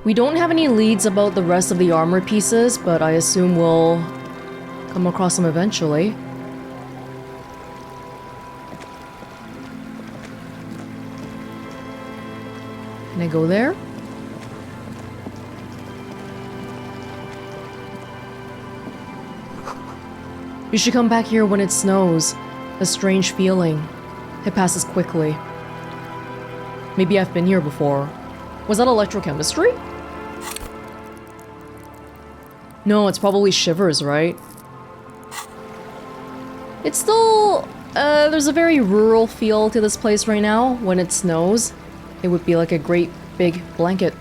We don't have any leads about the rest of the armor pieces, but I assume we'll come across them eventually. Can I go there? You should come back here when it snows. A strange feeling. It passes quickly. Maybe I've been here before. Was that electrochemistry? No, it's probably Shivers, right? It's still... there's a very rural feel to this place right now. When it snows, it would be like a great big blanket.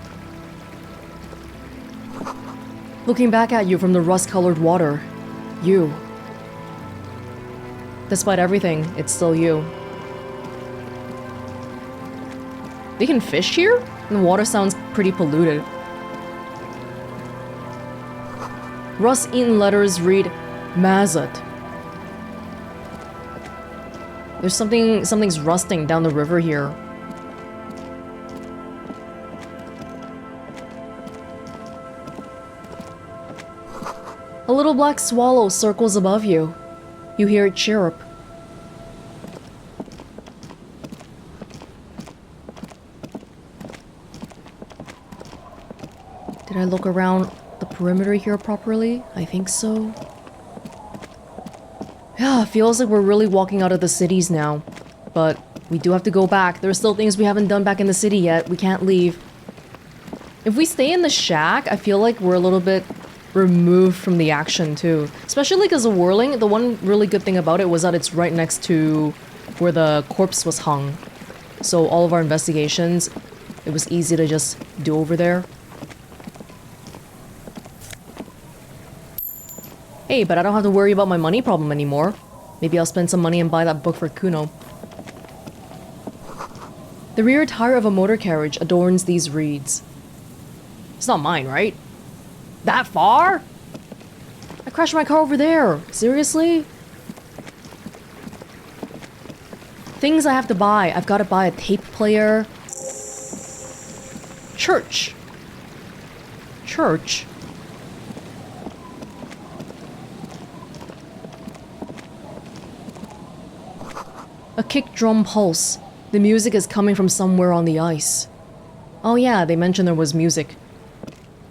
Looking back at you from the rust-colored water. You. Despite everything, it's still you. They can fish here? The water sounds pretty polluted. Rust-eaten letters read Mazat. There's something's rusting down the river here. A little black swallow circles above you. You hear it chirrup. Did I look around the perimeter here properly? I think so. Yeah, feels like we're really walking out of the cities now. But we do have to go back. There are still things we haven't done back in the city yet. We can't leave. If we stay in the shack, I feel like we're a little bit removed from the action too. Especially because of whirling, the one really good thing about it was that it's right next to where the corpse was hung. So all of our investigations, it was easy to just do over there. Hey, but I don't have to worry about my money problem anymore. Maybe I'll spend some money and buy that book for Kuno. The rear tire of a motor carriage adorns these reeds. It's not mine, right? That far? I crashed my car over there. Seriously? Things I have to buy. I've got to buy a tape player. Church. Church? A kick drum pulse. The music is coming from somewhere on the ice. Oh yeah, they mentioned there was music.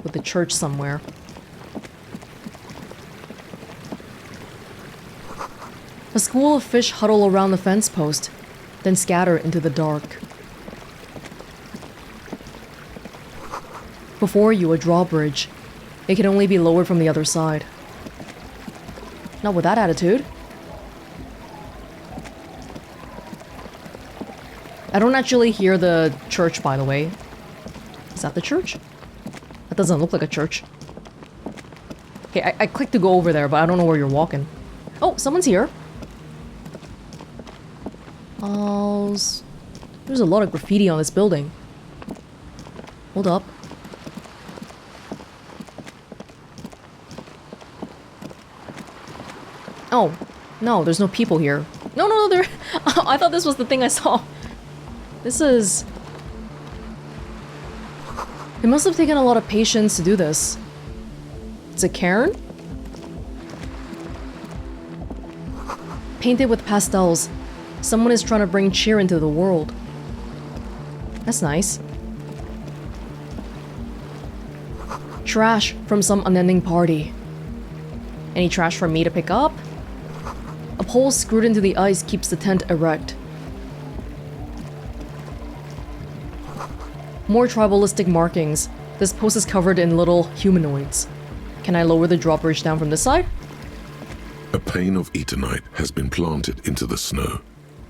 With the church somewhere. A school of fish huddle around the fence post, then scatter into the dark. Before you, a drawbridge. It can only be lowered from the other side. Not with that attitude. I don't actually hear the church, by the way. Is that the church? That doesn't look like a church. Okay, I clicked to go over there, but I don't know where you're walking. Oh, someone's here. Oh, there's a lot of graffiti on this building. Hold up. Oh, no, there's no people here. No, there... I thought this was the thing I saw. This is... It must have taken a lot of patience to do this. It's a cairn? Painted with pastels. Someone is trying to bring cheer into the world. That's nice. Trash from some unending party. Any trash for me to pick up? A pole screwed into the ice keeps the tent erect. More tribalistic markings. This post is covered in little humanoids. Can I lower the drawbridge down from this side? A pane of eternite has been planted into the snow.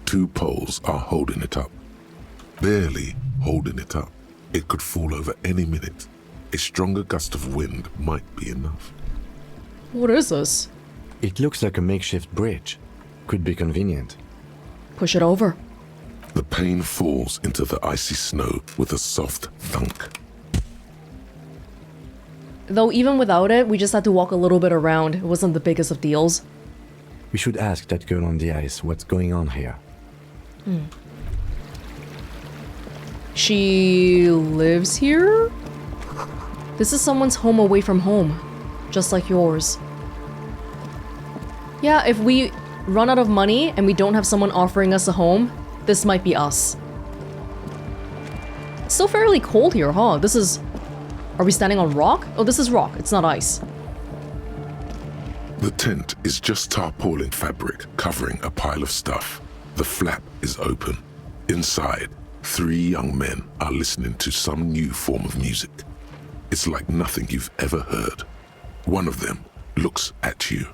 2 poles are holding it up. Barely holding it up. It could fall over any minute. A stronger gust of wind might be enough. What is this? It looks like a makeshift bridge. Could be convenient. Push it over. The pane falls into the icy snow with a soft thunk. Though even without it, we just had to walk a little bit around. It wasn't the biggest of deals. We should ask that girl on the ice what's going on here. She lives here? This is someone's home away from home, just like yours. Yeah, if we run out of money and we don't have someone offering us a home, this might be us. It's still fairly cold here, huh? This is... Are we standing on rock? Oh, this is rock. It's not ice. The tent is just tarpaulin fabric covering a pile of stuff. The flap is open. Inside, 3 young men are listening to some new form of music. It's like nothing you've ever heard. One of them looks at you.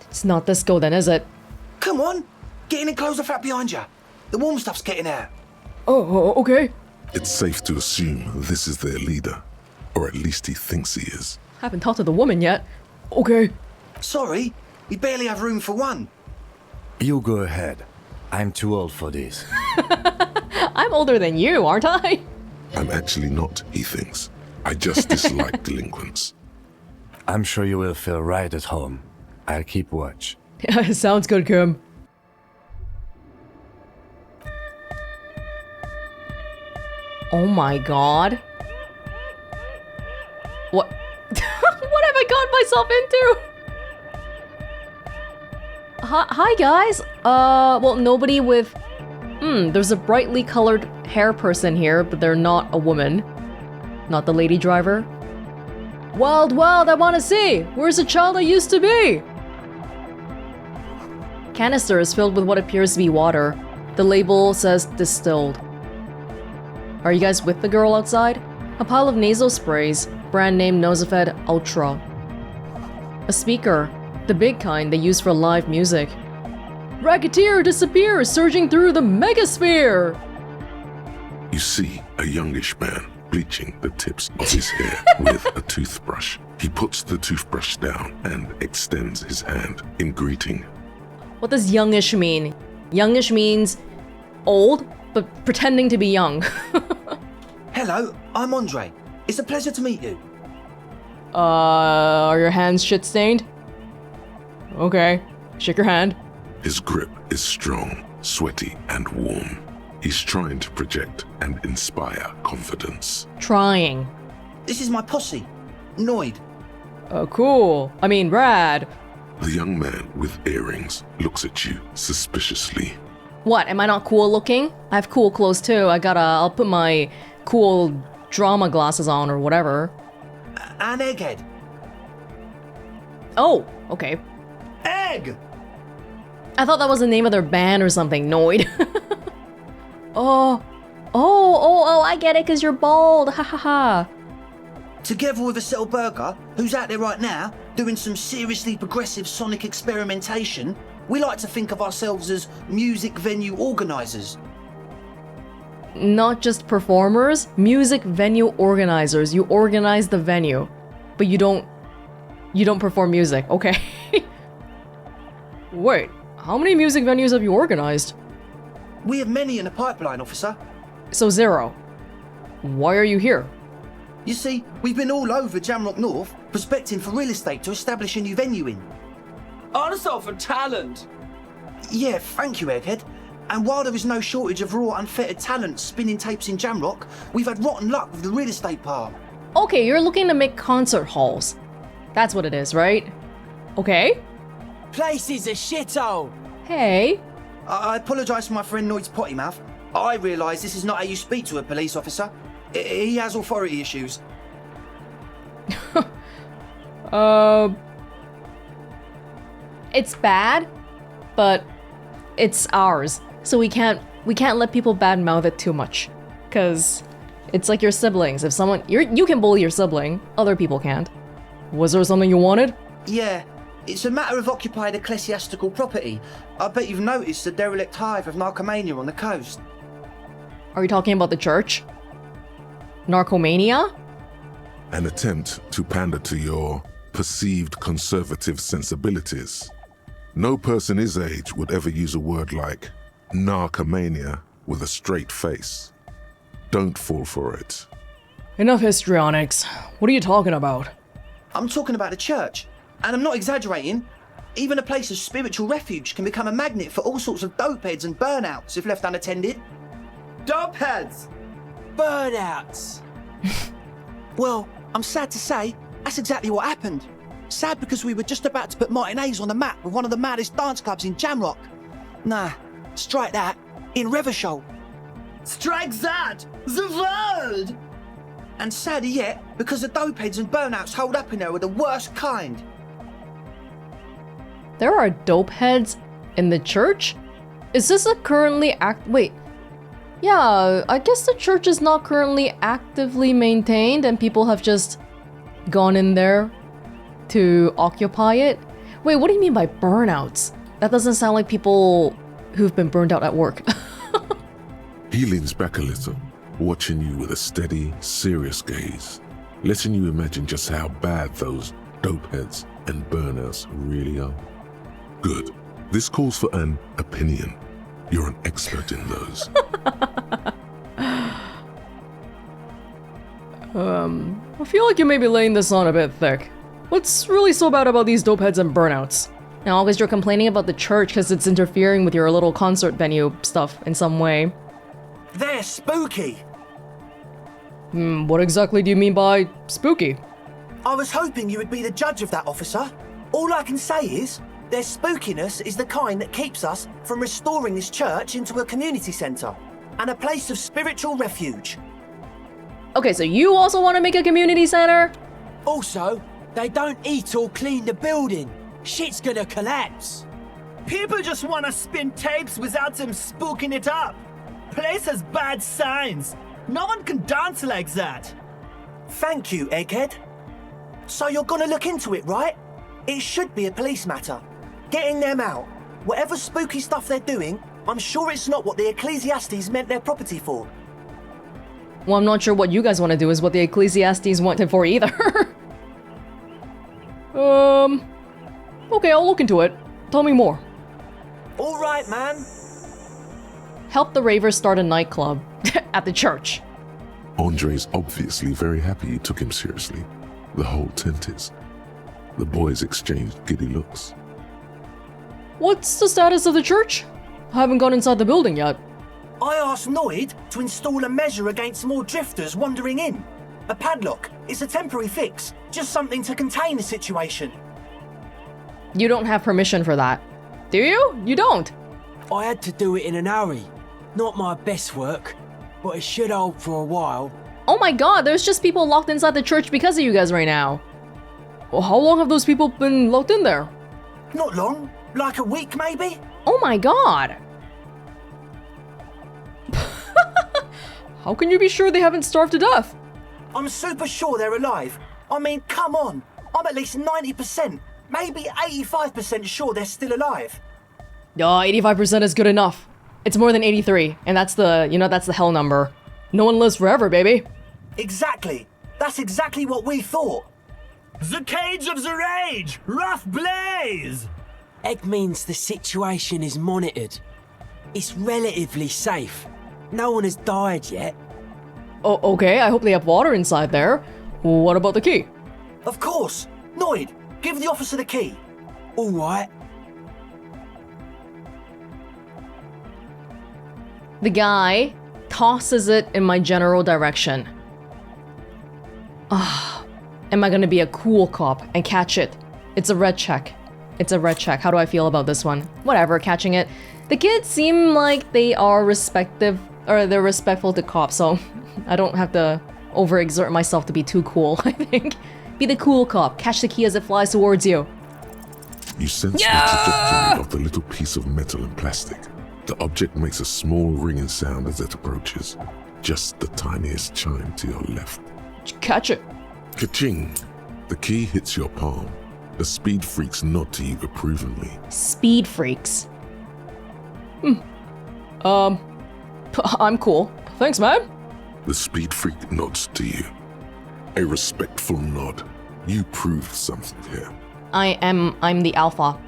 It's not Disco then, is it? Come on, get in and close the flap behind you. The warm stuff's getting out. Oh, okay. It's safe to assume this is their leader, or at least he thinks he is. Haven't talked to the woman yet. Okay. Sorry, we barely have room for one. You go ahead. I'm too old for this. I'm older than you, aren't I? I'm actually not, he thinks. I just dislike delinquents. I'm sure you will feel right at home. I'll keep watch. Yeah, sounds good, Kim. Oh my god. What? What have I got myself into? Hi guys. Well, nobody with... there's a brightly colored hair person here, but they're not a woman. Not the lady driver. Wild, wild, I want to see! Where's the child I used to be? Canister is filled with what appears to be water. The label says distilled. Are you guys with the girl outside? A pile of nasal sprays, brand name Nosafed Ultra. A speaker, the big kind they use for live music. Racketeer disappears, surging through the megasphere! You see a youngish man bleaching the tips of his hair with a toothbrush. He puts the toothbrush down and extends his hand in greeting. What does youngish mean? Youngish means old, but pretending to be young. Hello, I'm Andre. It's a pleasure to meet you. Are your hands shit-stained? Okay, shake your hand. His grip is strong, sweaty, and warm. He's trying to project and inspire confidence. Trying. This is my posse, Noid. Cool. I mean, rad. The young man with earrings looks at you suspiciously. What, am I not cool looking? I have cool clothes too. I'll put my cool drama glasses on or whatever. An egghead. Oh, okay. Egg! I thought that was the name of their band or something, Noid. Oh, I get it, 'cause you're bald, ha ha ha. Together with Acele Burger, who's out there right now, doing some seriously progressive sonic experimentation, we like to think of ourselves as music venue organisers. Not just performers, music venue organizers. You organize the venue, but you don't perform music, okay? Wait, how many music venues have you organized? We have many in the pipeline, officer. So 0. Why are you here? You see, we've been all over Jamrock North, prospecting for real estate to establish a new venue in. Also for talent. Yeah, thank you, Egghead. And while there is no shortage of raw, unfettered talent spinning tapes in Jamrock, we've had rotten luck with the real estate part. Okay, you're looking to make concert halls. That's what it is, right? Okay. Place is a shithole. Hey. I apologise for my friend Noid's potty mouth. I realise this is not how you speak to a police officer. He has authority issues. It's bad, but it's ours. So we can't let people badmouth it too much. 'Cause it's like your siblings. If someone you can bully your sibling, other people can't. Was there something you wanted? Yeah, it's a matter of occupied ecclesiastical property. I bet you've noticed the derelict hive of narcomania on the coast. Are you talking about the church? Narcomania? An attempt to pander to your perceived conservative sensibilities. No person his age would ever use a word like narcomania with a straight face. Don't fall for it. Enough histrionics. What are you talking about? I'm talking about the church, and I'm not exaggerating. Even a place of spiritual refuge can become a magnet for all sorts of dopeheads and burnouts if left unattended. Dopeheads. Burnouts. Well, I'm sad to say, that's exactly what happened. Sad because we were just about to put Martinez on the map with one of the maddest dance clubs in Jamrock. Nah, strike that. In Revachol. Strike that! The world! And sadder yet, because the dopeheads and burnouts holed up in there were the worst kind. There are dope heads in the church? Is this a currently wait. Yeah, I guess the church is not currently actively maintained and people have just gone in there to occupy it. Wait, what do you mean by burnouts? That doesn't sound like people who've been burned out at work. He leans back a little, watching you with a steady, serious gaze, letting you imagine just how bad those dope heads and burnouts really are. Good. This calls for an opinion. You're an expert in those. I feel like you may be laying this on a bit thick. What's really so bad about these dope heads and burnouts? Now, always you're complaining about the church because it's interfering with your little concert venue stuff in some way. They're spooky. What exactly do you mean by spooky? I was hoping you would be the judge of that, officer. All I can say is, their spookiness is the kind that keeps us from restoring this church into a community centre and a place of spiritual refuge. Okay, so you also want to make a community center? Also, they don't eat or clean the building. Shit's gonna collapse. People just wanna spin tapes without them spooking it up. Place has bad signs. No one can dance like that. Thank you, Egghead. So you're gonna look into it, right? It should be a police matter. Getting them out. Whatever spooky stuff they're doing, I'm sure it's not what the Ecclesiastes meant their property for. Well, I'm not sure what you guys want to do is what the Ecclesiastes want it for either. Okay, I'll look into it. Tell me more. All right, man. Help the ravers start a nightclub at the church. Andre's obviously very happy you took him seriously. The whole tent is. The boys exchanged giddy looks. What's the status of the church? I haven't gone inside the building yet. I asked Noid to install a measure against more drifters wandering in. A padlock. It's a temporary fix. Just something to contain the situation. You don't have permission for that. Do you? You don't. I had to do it in an hurry. Not my best work, but it should hold for a while. Oh my god, there's just people locked inside the church because of you guys right now. Well, how long have those people been locked in there? Not long. Like a week, maybe? Oh my god. How can you be sure they haven't starved to death? I'm super sure they're alive. I mean, come on. I'm at least 90%, maybe 85% sure they're still alive. Oh, 85% is good enough. It's more than 83, and that's the hell number. No one lives forever, baby. Exactly. That's exactly what we thought. The cage of the rage! Rough blaze! Egg means the situation is monitored. It's relatively safe. No one has died yet. Oh, okay, I hope they have water inside there. What about the key? Of course. Noid, give the officer the key. All right. The guy tosses it in my general direction. Am I gonna be a cool cop and catch it? It's a red check. It's a red check. How do I feel about this one? Whatever, catching it. The kids seem like they are they're respectful to cops, so I don't have to overexert myself to be too cool, I think. Be the cool cop. Catch the key as it flies towards you. You sense the trajectory of the little piece of metal and plastic. The object makes a small ringing sound as it approaches. Just the tiniest chime to your left. Catch it. Ka-ching! The key hits your palm. The speed freaks nod to you approvingly. Speed freaks. I'm cool. Thanks, man. The speed freak nods to you. A respectful nod. You proved something here. I'm the alpha.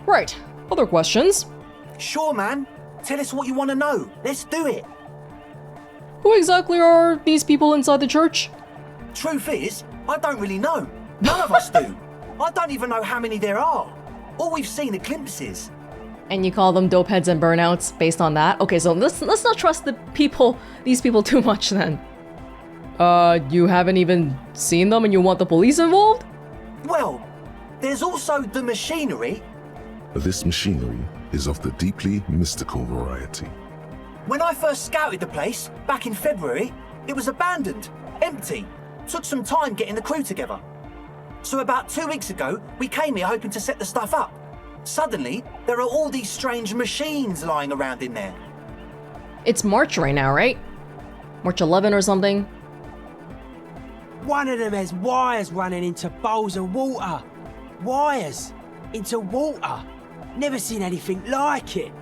Right. Other questions? Sure, man. Tell us what you want to know. Let's do it. Who exactly are these people inside the church? Truth is, I don't really know. None of us do. I don't even know how many there are. All we've seen are glimpses. And you call them dope heads and burnouts based on that? Okay, so let's not trust these people too much then. You haven't even seen them and you want the police involved? Well, there's also the machinery. This machinery is of the deeply mystical variety. When I first scouted the place, back in February, it was abandoned, empty. Took some time getting the crew together. So about 2 weeks ago, we came here hoping to set the stuff up. Suddenly, there are all these strange machines lying around in there. It's March right now, right? March 11 or something? One of them has wires running into bowls of water. Wires into water. Never seen anything like it.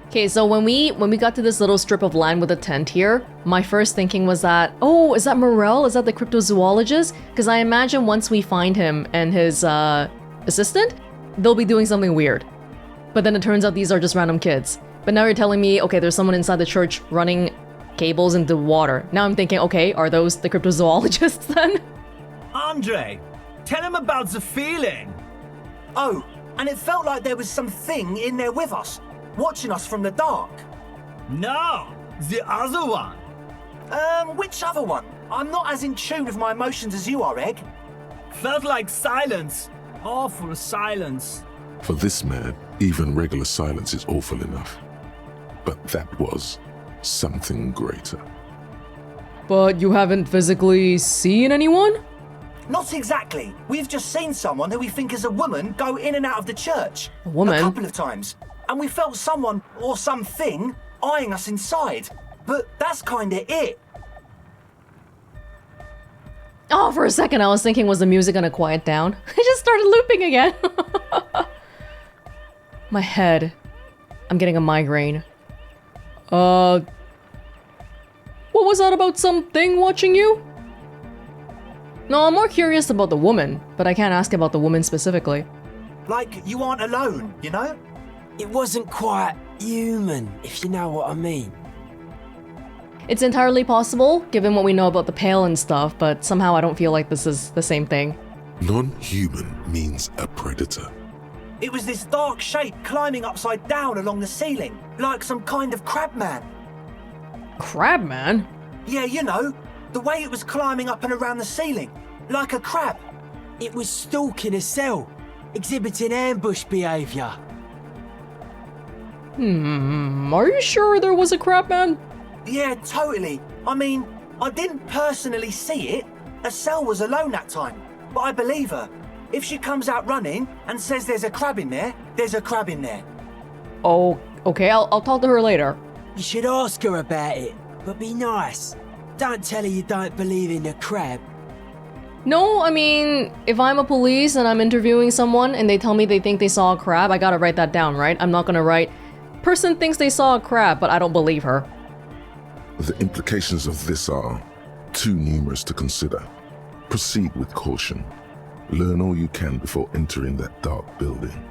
Okay, so when we got to this little strip of land with a tent here, my first thinking was that, oh, is that Morel? Is that the cryptozoologist? Because I imagine once we find him and his assistant, they'll be doing something weird. But then it turns out these are just random kids. But now you're telling me, okay, there's someone inside the church running cables into water. Now I'm thinking, okay, are those the cryptozoologists then? Andre, tell him about the feeling. Oh, and it felt like there was something in there with us, watching us from the dark. No, the other one. Which other one? I'm not as in tune with my emotions as you are, Egg. Felt like silence. Awful silence. For this man, even regular silence is awful enough. But that was something greater. But you haven't physically seen anyone? Not exactly. We've just seen someone who we think is a woman go in and out of the church. A woman? A couple of times. And we felt someone or something eyeing us inside. But that's kinda it. Oh, for a second I was thinking, was the music gonna quiet down? It just started looping again. My head. I'm getting a migraine. What was that about something watching you? No, I'm more curious about the woman, but I can't ask about the woman specifically. Like you aren't alone, you know? It wasn't quite human, if you know what I mean. It's entirely possible, given what we know about the Pale and stuff, but somehow I don't feel like this is the same thing. Non-human means a predator. It was this dark shape climbing upside down along the ceiling, like some kind of crabman. Crabman? Yeah, you know, the way it was climbing up and around the ceiling, like a crab. It was stalking Acele, exhibiting ambush behaviour. Are you sure there was a crabman? Yeah, totally. I mean, I didn't personally see it. Acele was alone that time, but I believe her. If she comes out running and says there's a crab in there, there's a crab in there. Oh, okay, I'll talk to her later. You should ask her about it, but be nice. Don't tell her you don't believe in the crab. No, I mean, if I'm a police and I'm interviewing someone and they tell me they think they saw a crab, I gotta write that down, right? I'm not gonna write, person thinks they saw a crab, but I don't believe her. The implications of this are too numerous to consider. Proceed with caution. Learn all you can before entering that dark building.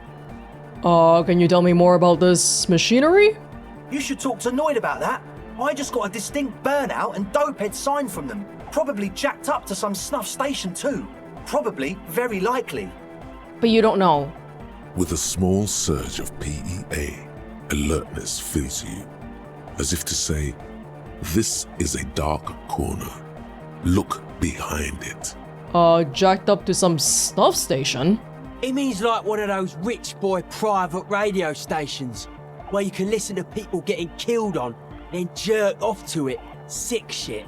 Can you tell me more about this machinery? You should talk to Noid about that. I just got a distinct burnout and dopehead sign from them. Probably jacked up to some snuff station too. Probably, very likely. But you don't know. With a small surge of PEA, alertness fills you, as if to say, this is a dark corner. Look behind it. Jacked up to some snuff station? It means like one of those rich boy private radio stations, where you can listen to people getting killed on, then jerk off to it. Sick shit.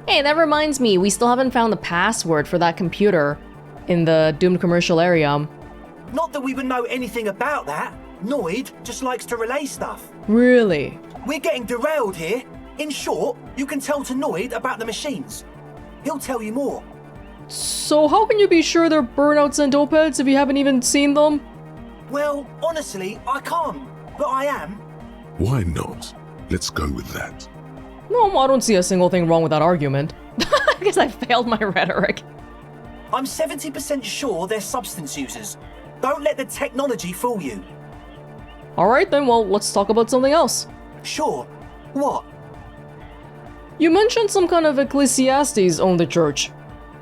Hey, that reminds me, we still haven't found the password for that computer in the doomed commercial area. Not that we would know anything about that. Noid just likes to relay stuff. Really? We're getting derailed here. In short, you can tell to Noid about the machines. He'll tell you more. So how can you be sure they're burnouts and dopeheads if you haven't even seen them? Well, honestly, I can't. But I am. Why not? Let's go with that. No, I don't see a single thing wrong with that argument. I guess I failed my rhetoric. I'm 70% sure they're substance users. Don't let the technology fool you. Alright then, well, let's talk about something else. Sure. What? You mentioned some kind of ecclesiastes own the church.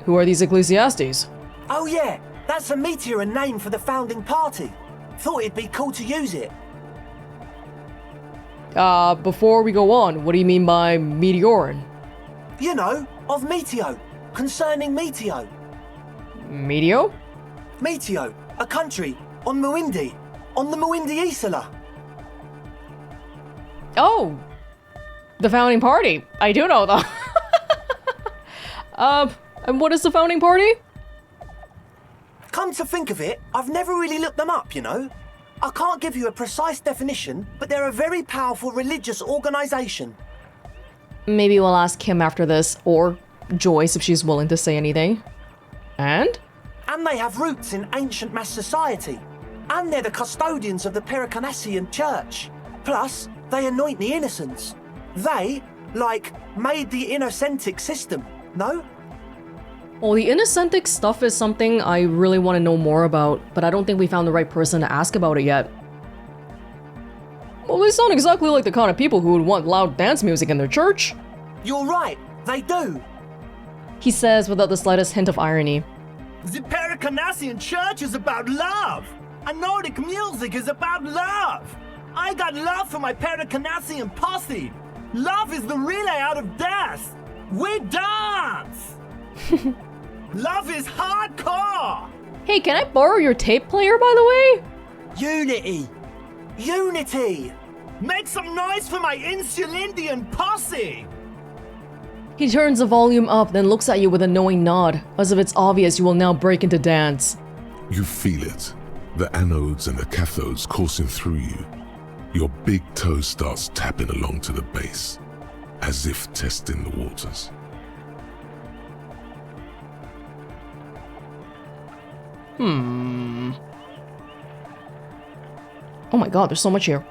Who are these ecclesiastes? Oh yeah, that's a Meteoran name for the founding party. Thought it'd be cool to use it. Before we go on, what do you mean by Meteoran? You know, Of Meteo. Concerning Meteo. Meteo? Meteo, a country on Muindi. On the Muindi Acele. Oh! The founding party. I do know that. And what is the founding party? Come to think of it, I've never really looked them up, you know. I can't give you a precise definition, but they're a very powerful religious organisation. Maybe we'll ask Kim after this, or Joyce if she's willing to say anything. And? And they have roots in ancient mass society. And they're the custodians of the Pericarnassian Church. Plus, they anoint the innocents. They, like, made the Innocentic system, no? Well, the Innocentic stuff is something I really want to know more about, but I don't think we found the right person to ask about it yet. Well, they sound exactly like the kind of people who would want loud dance music in their church. You're right, they do. He says without the slightest hint of irony. The Pericarnassian Church is about love. And Nordic music is about love. I got love for my Pericarnassian posse. Love is the relay out of death. We dance. Love is hardcore. Hey, can I borrow your tape player, by the way? Unity. Unity! Make some noise for my Insulindian posse. He turns the volume up, then looks at you with a knowing nod, as if it's obvious you will now break into dance. You feel it. The anodes and the cathodes coursing through you. Your big toe starts tapping along to the bass, as if testing the waters. Oh my god, there's so much here.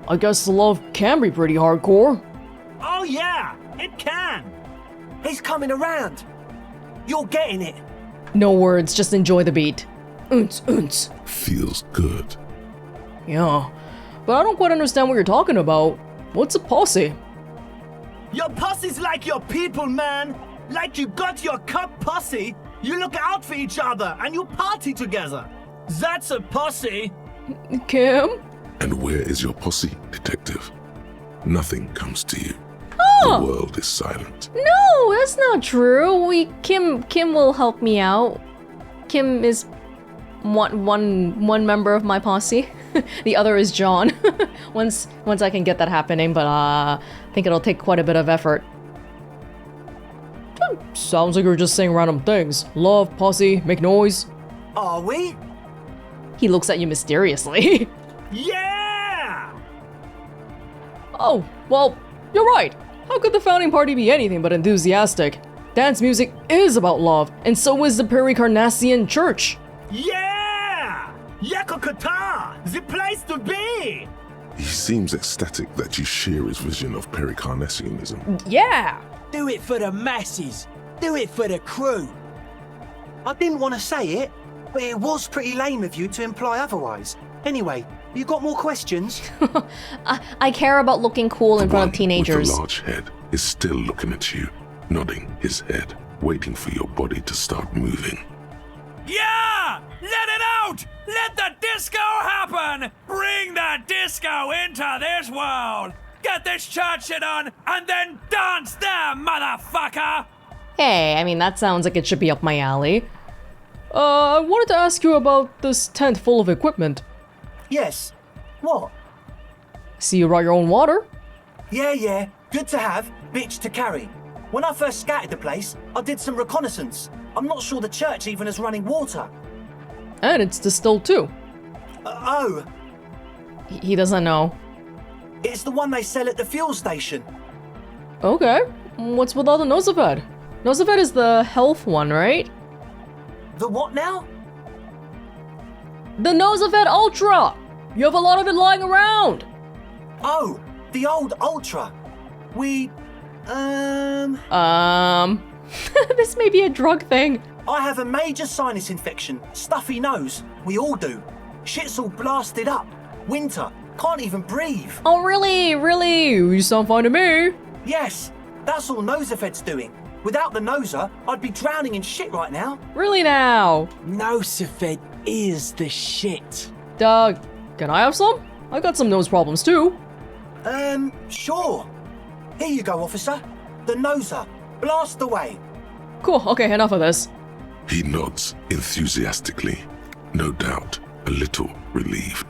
I guess the love can be pretty hardcore. Oh yeah, it can. He's coming around. You're getting it. No words, just enjoy the beat. Unts, unts. Feels good. Yeah, but I don't quite understand what you're talking about. What's a posse? Your posse's like your people, man. Like you got your cup posse. You look out for each other and you party together. That's a posse. Kim? And where is your posse, detective? Nothing comes to you. Oh! The world is silent. No, that's not true. Kim will help me out. Kim is one member of my posse. The other is John. once I can get that happening, but I think it'll take quite a bit of effort. Sounds like you're just saying random things. Love, posse, make noise. Are we? He looks at you mysteriously. Yeah! Oh, well, you're right. How could the founding party be anything but enthusiastic? Dance music is about love, and so is the Pericarnassian Church. Yeah! Yakokata! The place to be! He seems ecstatic that you share his vision of Pericarnassianism. Yeah! Do it for the masses. Do it for the crew. I didn't want to say it, but it was pretty lame of you to imply otherwise. Anyway, you got more questions? I care about looking cool in front of With teenagers. the large head is still looking at you, nodding his head, waiting for your body to start moving. Yeah! Let it out! Let the disco happen! Bring the disco into this world! Get this church shit on, and then dance there, motherfucker! Hey, I mean, that sounds like it should be up my alley. I wanted to ask you about this tent full of equipment. Yes. What? See you brought your own water? Yeah. Good to have, bitch to carry. When I first scouted the place, I did some reconnaissance. I'm not sure the church even is running water. And it's distilled too. Oh, He doesn't know. it's the one they sell at the fuel station. Okay, what's with all the Nosafed? Nosafed is the health one, right? The what now? The Nosafed Ultra! You have a lot of it lying around! Oh, the old Ultra. We, This may be a drug thing. I have a major sinus infection, stuffy nose. We all do. Shit's all blasted up. Winter, can't even breathe. Oh, really? Really? You sound fine to me. Yes, that's all Nosafed's doing. Without the Noser, I'd be drowning in shit right now. Really now? No, Safed is the shit. Doug, can I have some? I got some nose problems too. Sure. Here you go, officer. The noser. Blast away. Cool, okay, enough of this. He nods enthusiastically, no doubt a little relieved.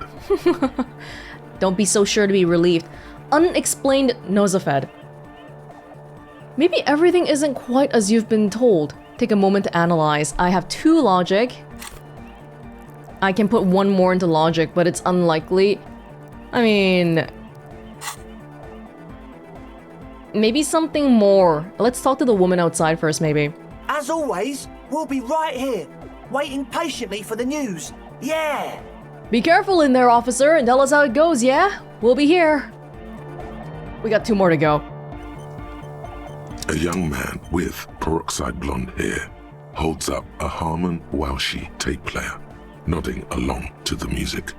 Don't be so sure to be relieved. Unexplained nosefed. Maybe everything isn't quite as you've been told. Take a moment to analyze. I have 2 logic. I can put 1 more into logic, but it's unlikely. I mean... maybe something more. Let's talk to the woman outside first, maybe. As always, we'll be right here, waiting patiently for the news. Yeah! Be careful in there, officer, and tell us how it goes, yeah? We'll be here. We got 2 more to go. A young man with peroxide blonde hair holds up a Harman Welshi tape player, nodding along to the music.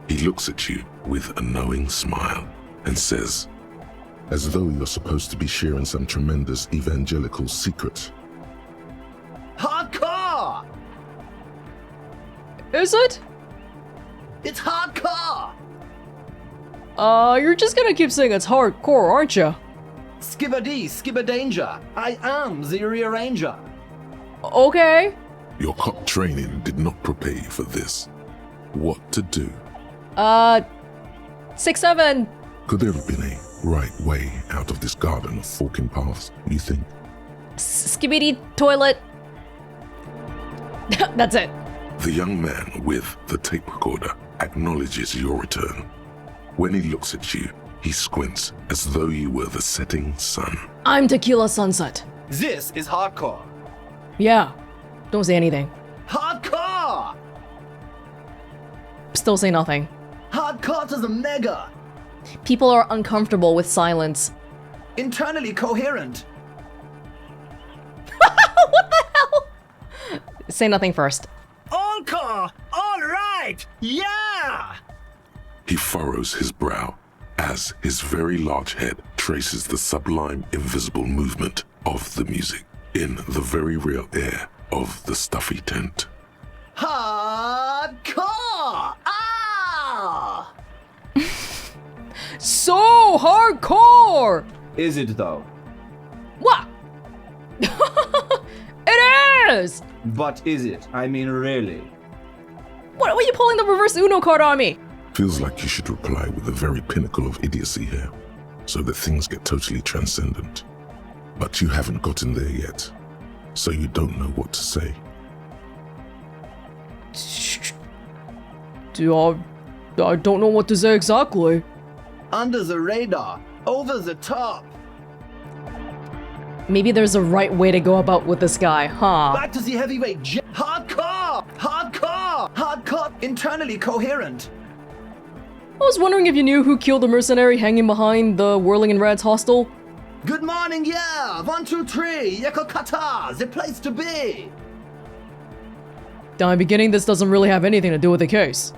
He looks at you with a knowing smile and says, as though you're supposed to be sharing some tremendous evangelical secret. Hardcore! Is it? It's hardcore! You're just gonna keep saying it's hardcore, aren't you? Skibbity, skibberdanger. I am the rearranger. Okay. Your cop training did not prepare you for this. What to do? 6-7. Could there have been a right way out of this garden of forking paths, you think? Skibidi toilet. That's it. The young man with the tape recorder acknowledges your return. When he looks at you, he squints as though you were the setting sun. I'm Tequila Sunset. This is hardcore. Yeah. Don't say anything. Hardcore! Still say nothing. Hardcore to the mega. People are uncomfortable with silence. Internally coherent. What the hell? Say nothing first. Encore! All right! Yeah! He furrows his brow as his very large head traces the sublime invisible movement of the music in the very real air of the stuffy tent. Hardcore! Ah! So hardcore! Is it though? What? It is! But is it? I mean, really? What are you pulling the reverse Uno card on me? Feels like you should reply with the very pinnacle of idiocy here, so that things get totally transcendent. But you haven't gotten there yet, so you don't know what to say. I don't know what to say exactly. Under the radar, over the top. Maybe there's a right way to go about with this guy, huh? Back to the heavyweight. Hardcore! Hardcore! Hardcore! Internally coherent. I was wondering if you knew who killed the mercenary hanging behind the Whirling in Red's hostel. Good morning, yeah! 1, 2, 3, Yekokata, the place to be! I'm beginning this doesn't really have anything to do with the case.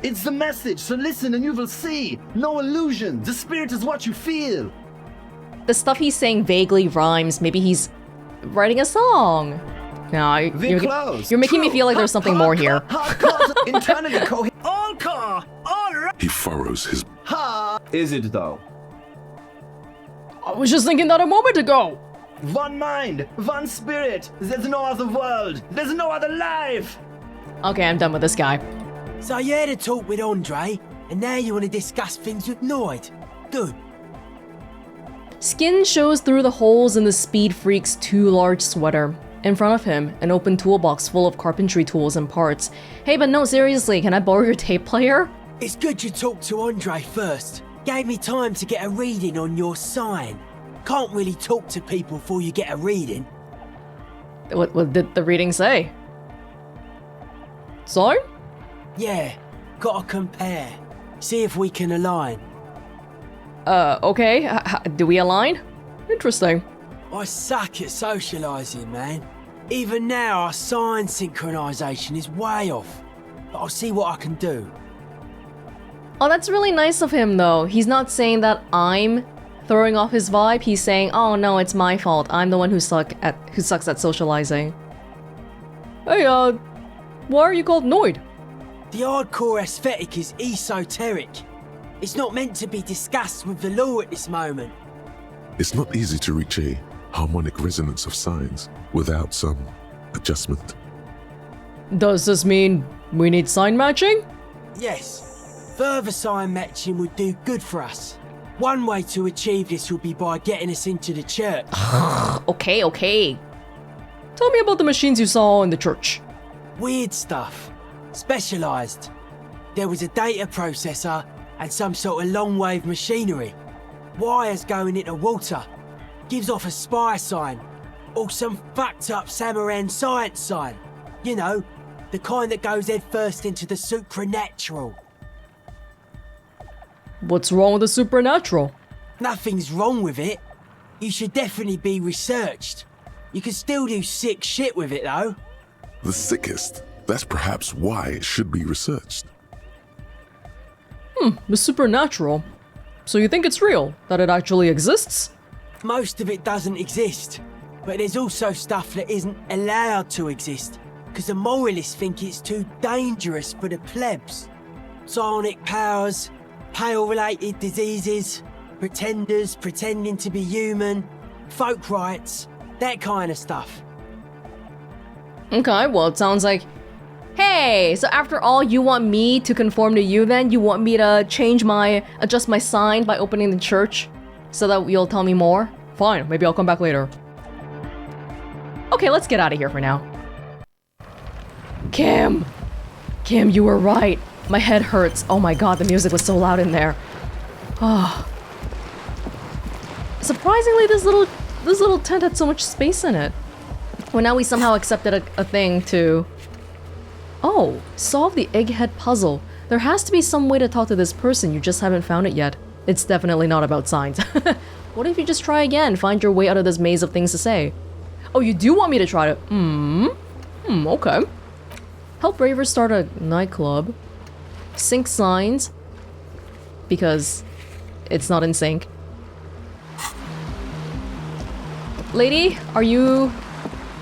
It's the message, so listen and you will see. No illusion, the spirit is what you feel. The stuff he's saying vaguely rhymes. Maybe he's writing a song. No, you're making me feel like there's something more here. Internally coherent. Encore! All right! He furrows his... Is it though? I was just thinking that a moment ago. One mind, one spirit. There's no other world. There's no other life. Okay, I'm done with this guy. So you had a talk with Andre, and now you want to discuss things with Noid. Good. Skin shows through the holes in the speed freak's too large sweater. In front of him, an open toolbox full of carpentry tools and parts. Hey, but no, seriously, can I borrow your tape player? It's good you talked to Andre first. Gave me time to get a reading on your sign. Can't really talk to people before you get a reading. What did the reading say? Sign? Yeah, gotta compare. See if we can align. Okay. Do we align? Interesting. I suck at socialising, man. Even now, our sign synchronisation is way off. But I'll see what I can do. Oh, that's really nice of him, though. He's not saying that I'm throwing off his vibe. He's saying, oh no, it's my fault. I'm the one who sucks at socializing. Hey, Why are you called Noid? The hardcore aesthetic is esoteric. It's not meant to be discussed with the law at this moment. It's not easy to reach a harmonic resonance of signs without some adjustment. Does this mean we need sign matching? Yes, further sign matching would do good for us. One way to achieve this would be by getting us into the church. Okay. Tell me about the machines you saw in the church. Weird stuff. Specialised. There was a data processor and some sort of long-wave machinery. Wires going into water. Gives off a spy sign. Or some fucked up Samaran science sign. You know, the kind that goes head first into the supernatural. What's wrong with the supernatural? Nothing's wrong with it. You should definitely be researched. You can still do sick shit with it though. The sickest. That's perhaps why it should be researched. The supernatural. So you think it's real? That it actually exists? Most of it doesn't exist. But there's also stuff that isn't allowed to exist. Because the moralists think it's too dangerous for the plebs. Psionic powers, pale-related diseases, pretenders pretending to be human, folk rights, that kind of stuff. Okay, well, it sounds like... Hey, so after all, you want me to conform to you then? You want me to adjust my sign by opening the church? So that you'll tell me more? Fine, maybe I'll come back later. Okay, let's get out of here for now. Kim, you were right. My head hurts. Oh my god, the music was so loud in there. Oh. Surprisingly, this little tent had so much space in it. Well, now we somehow accepted a thing to... Oh, solve the egghead puzzle. There has to be some way to talk to this person, you just haven't found it yet. It's definitely not about signs. What if you just try again, find your way out of this maze of things to say? Oh, you do want me to try to... okay. Help Ravers start a nightclub. Sync signs. Because it's not in sync. Lady, are you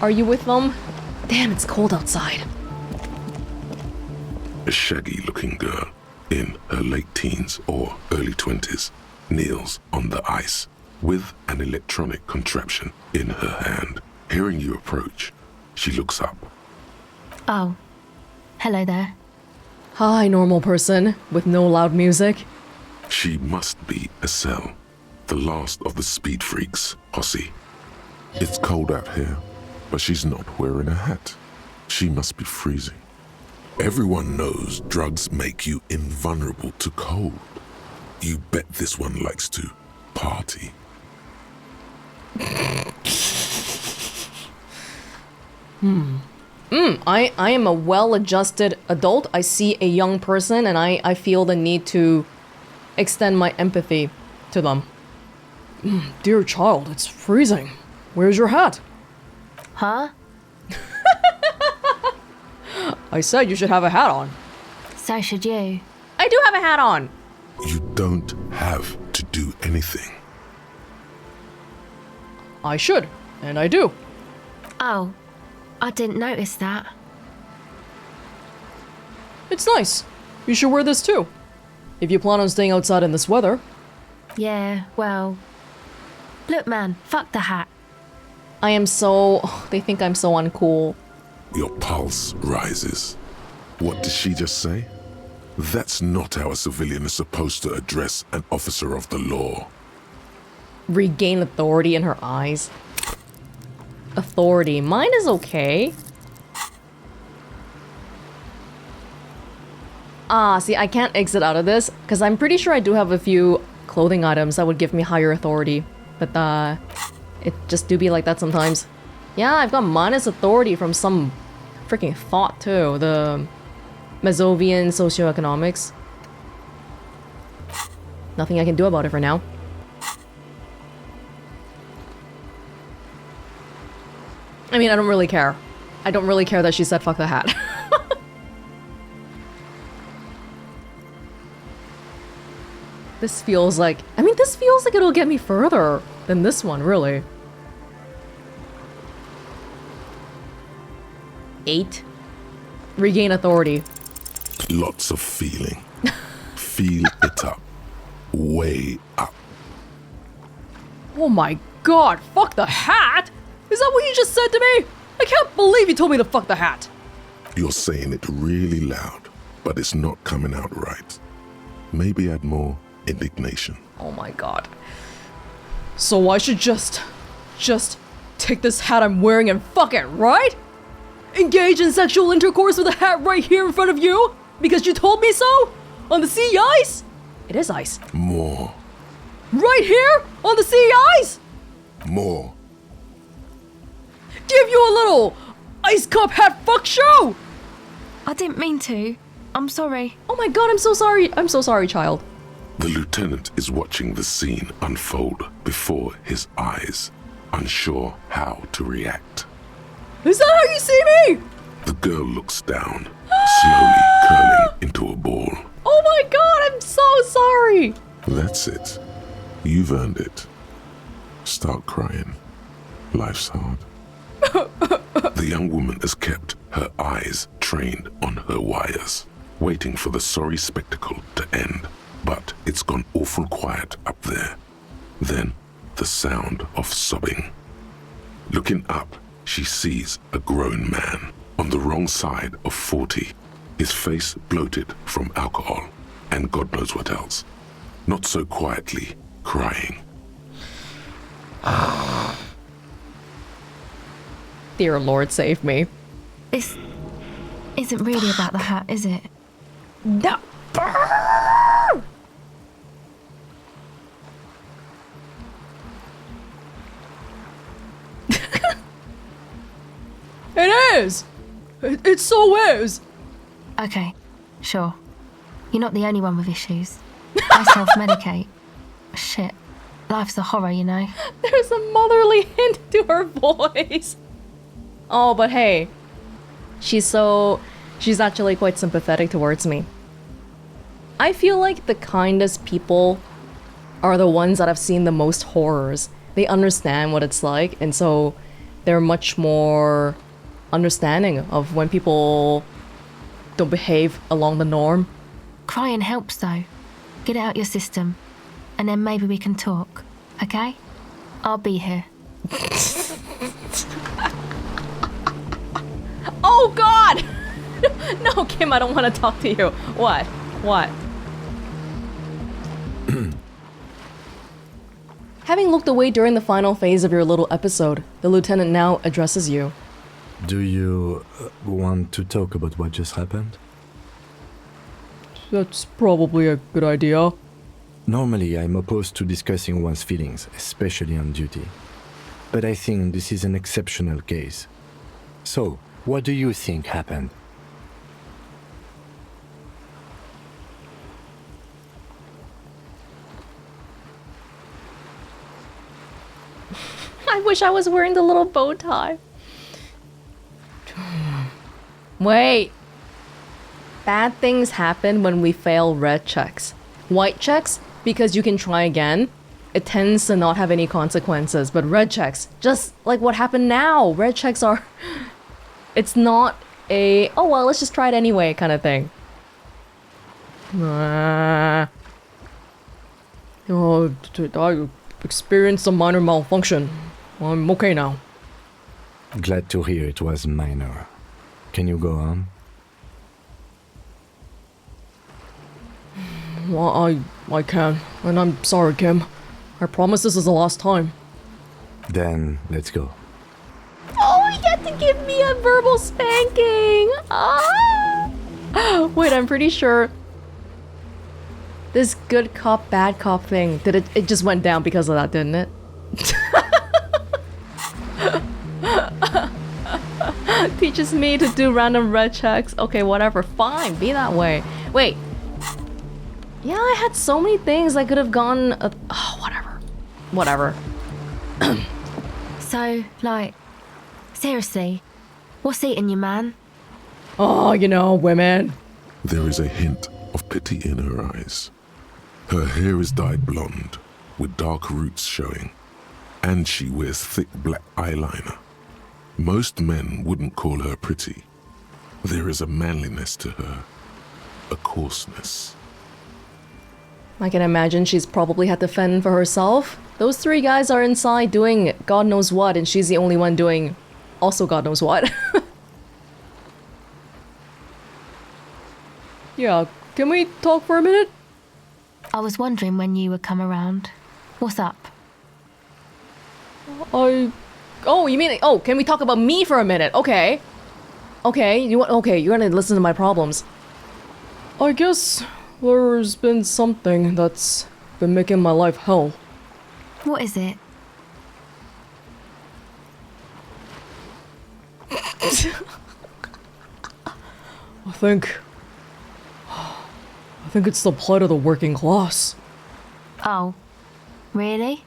with them? Damn, it's cold outside. A shaggy-looking girl in her late teens or early 20s kneels on the ice with an electronic contraption in her hand. Hearing you approach, she looks up. Oh, hello there. Hi, normal person with no loud music. She must be Acele, the last of the speed freaks, Posse. It's cold out here, but she's not wearing a hat. She must be freezing. Everyone knows drugs make you invulnerable to cold. You bet this one likes to party. I am a well-adjusted adult. I see a young person and I feel the need to extend my empathy to them. Dear child, it's freezing. Where's your hat? Huh? I said you should have a hat on. So should you. I do have a hat on. You don't have to do anything. I should, and I do. Oh, I didn't notice that. It's nice. You should wear this too. If you plan on staying outside in this weather. Yeah, well... Look man, fuck the hat. I am so... they think I'm so uncool. Your pulse rises. What did she just say? That's not how a civilian is supposed to address an officer of the law. Regain authority in her eyes. Authority. Mine is okay. Ah, see, I can't exit out of this, because I'm pretty sure I do have a few clothing items that would give me higher authority. But, it just do be like that sometimes. Yeah, I've got minus authority from some freaking thought, too. The Mesovian socioeconomics. Nothing I can do about it for now. I mean, I don't really care. I don't really care that she said fuck the hat. This feels like... I mean, this feels like it'll get me further than this one, really. 8. regain authority. Lots of feeling. Feel it up. Way up. Oh my god, fuck the hat? Is that what you just said to me? I can't believe you told me to fuck the hat. You're saying it really loud, but it's not coming out right. Maybe add more indignation. Oh my god. So I should just take this hat I'm wearing and fuck it, right? Engage in sexual intercourse with a hat right here in front of you? Because you told me so? On the sea ice? It is ice. More. Right here? On the sea ice? More. Give you a little ice cup hat fuck show! I didn't mean to. I'm sorry. Oh my god, I'm so sorry. I'm so sorry, child. The lieutenant is watching the scene unfold before his eyes, unsure how to react. Is that how you see me? The girl looks down, slowly curling into a ball. Oh my god, I'm so sorry. That's it. You've earned it. Start crying. Life's hard. The young woman has kept her eyes trained on her wires, waiting for the sorry spectacle to end. But it's gone awful quiet up there. Then, the sound of sobbing. Looking up, she sees a grown man on the wrong side of 40, his face bloated from alcohol and God knows what else. Not so quietly, crying. Dear Lord, save me. This isn't really about the hat, is it? No. It is! It so is! Okay, sure. You're not the only one with issues. I self-medicate. Shit. Life's a horror, you know. There's a motherly hint to her voice. Oh, but hey. She's actually quite sympathetic towards me. I feel like the kindest people are the ones that have seen the most horrors. They understand what it's like, and so they're much more understanding of when people don't behave along the norm. Crying helps, though. Get it out your system. And then maybe we can talk, okay? I'll be here. Oh, God! No, Kim, I don't want to talk to you. What? What? Having looked away during the final phase of your little episode, the lieutenant now addresses you. Do you want to talk about what just happened? That's probably a good idea. Normally, I'm opposed to discussing one's feelings, especially on duty. But I think this is an exceptional case. So, what do you think happened? I wish I was wearing the little bow tie. Wait. Bad things happen when we fail red checks. White checks, because you can try again, it tends to not have any consequences. But red checks, just like what happened now, red checks are... It's not a, oh well, let's just try it anyway kind of thing. Oh, I experienced a minor malfunction. I'm okay now. Glad to hear it was minor. Can you go on? Well, I can, and I'm sorry, Kim. I promise this is the last time. Then, let's go. Oh, you get to give me a verbal spanking! Ah! Wait, I'm pretty sure this good cop, bad cop thing, it just went down because of that, didn't it? Teaches me to do random red checks. Okay, whatever, fine, be that way. Wait. Yeah, I had so many things I could have gone... oh, whatever. Whatever. So, like, seriously, what's eating you, man? Oh, you know, women. There is a hint of pity in her eyes. Her hair is dyed blonde, with dark roots showing, and she wears thick black eyeliner. Most men wouldn't call her pretty, There is a manliness to her, a coarseness. I can imagine she's probably had to fend for herself. Those three guys are inside doing God knows what, and she's the only one doing also God knows what. Yeah, can we talk for a minute? I was wondering when you would come around. What's up? Oh, you mean... Oh, can we talk about me for a minute? Okay. Okay, you're gonna listen to my problems. I guess there's been something that's been making my life hell. What is it? I think it's the plight of the working class. Oh, really?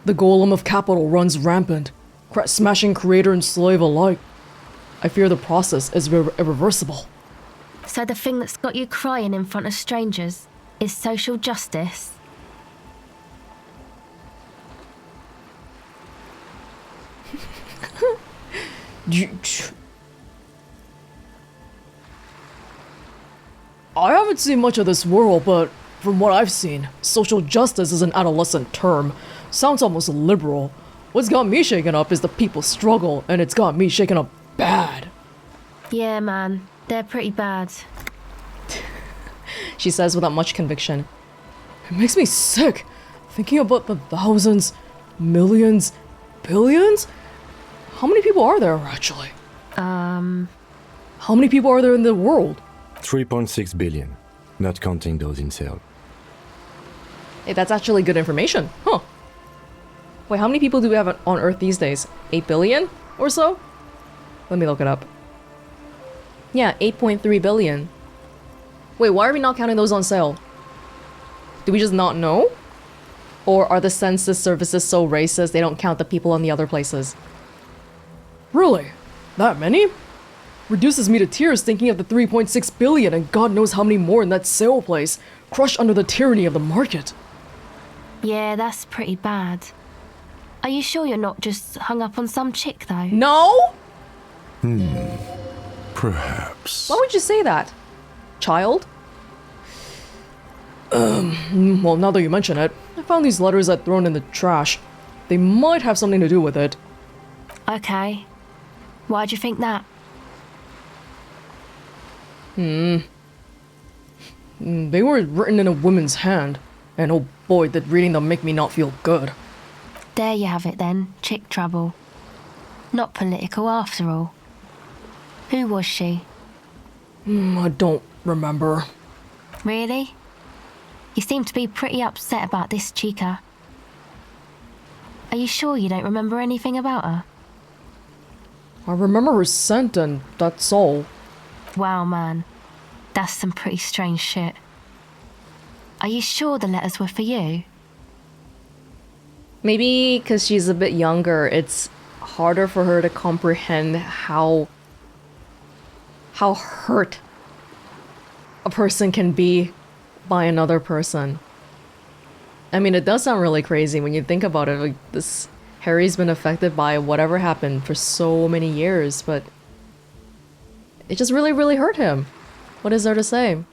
The golem of capital runs rampant, smashing creator and slave alike. I fear the process is irreversible. So the thing that's got you crying in front of strangers is social justice? I haven't seen much of this world, but from what I've seen, social justice is an adolescent term. Sounds almost liberal. What's got me shaken up is the people's struggle, and it's got me shaken up bad. Yeah, man. They're pretty bad. She says without much conviction. It makes me sick, thinking about the thousands, millions, billions? How many people are there, actually? How many people are there in the world? 3.6 billion, not counting those in sale. Hey, that's actually good information. Huh. Wait, how many people do we have on Earth these days? 8 billion or so? Let me look it up. Yeah, 8.3 billion. Wait, why are we not counting those on sale? Do we just not know? Or are the census services so racist they don't count the people in the other places? Really? That many? Reduces me to tears thinking of the 3.6 billion and God knows how many more in that sale place, crushed under the tyranny of the market. Yeah, that's pretty bad. Are you sure you're not just hung up on some chick, though? No? Perhaps. Why would you say that? Child? Well, now that you mention it, I found these letters I'd thrown in the trash. They might have something to do with it. Okay. Why'd you think that? They were written in a woman's hand, and oh boy, did reading them make me not feel good. There you have it then, chick trouble. Not political after all. Who was she? I don't remember. Really? You seem to be pretty upset about this chica. Are you sure you don't remember anything about her? I remember her scent and that's all. Wow, man. That's some pretty strange shit. Are you sure the letters were for you? Maybe because she's a bit younger, it's harder for her to comprehend how hurt a person can be by another person. I mean, it does sound really crazy when you think about it. Like, this Harry's been affected by whatever happened for so many years, but it just really, really hurt him. What is there to say?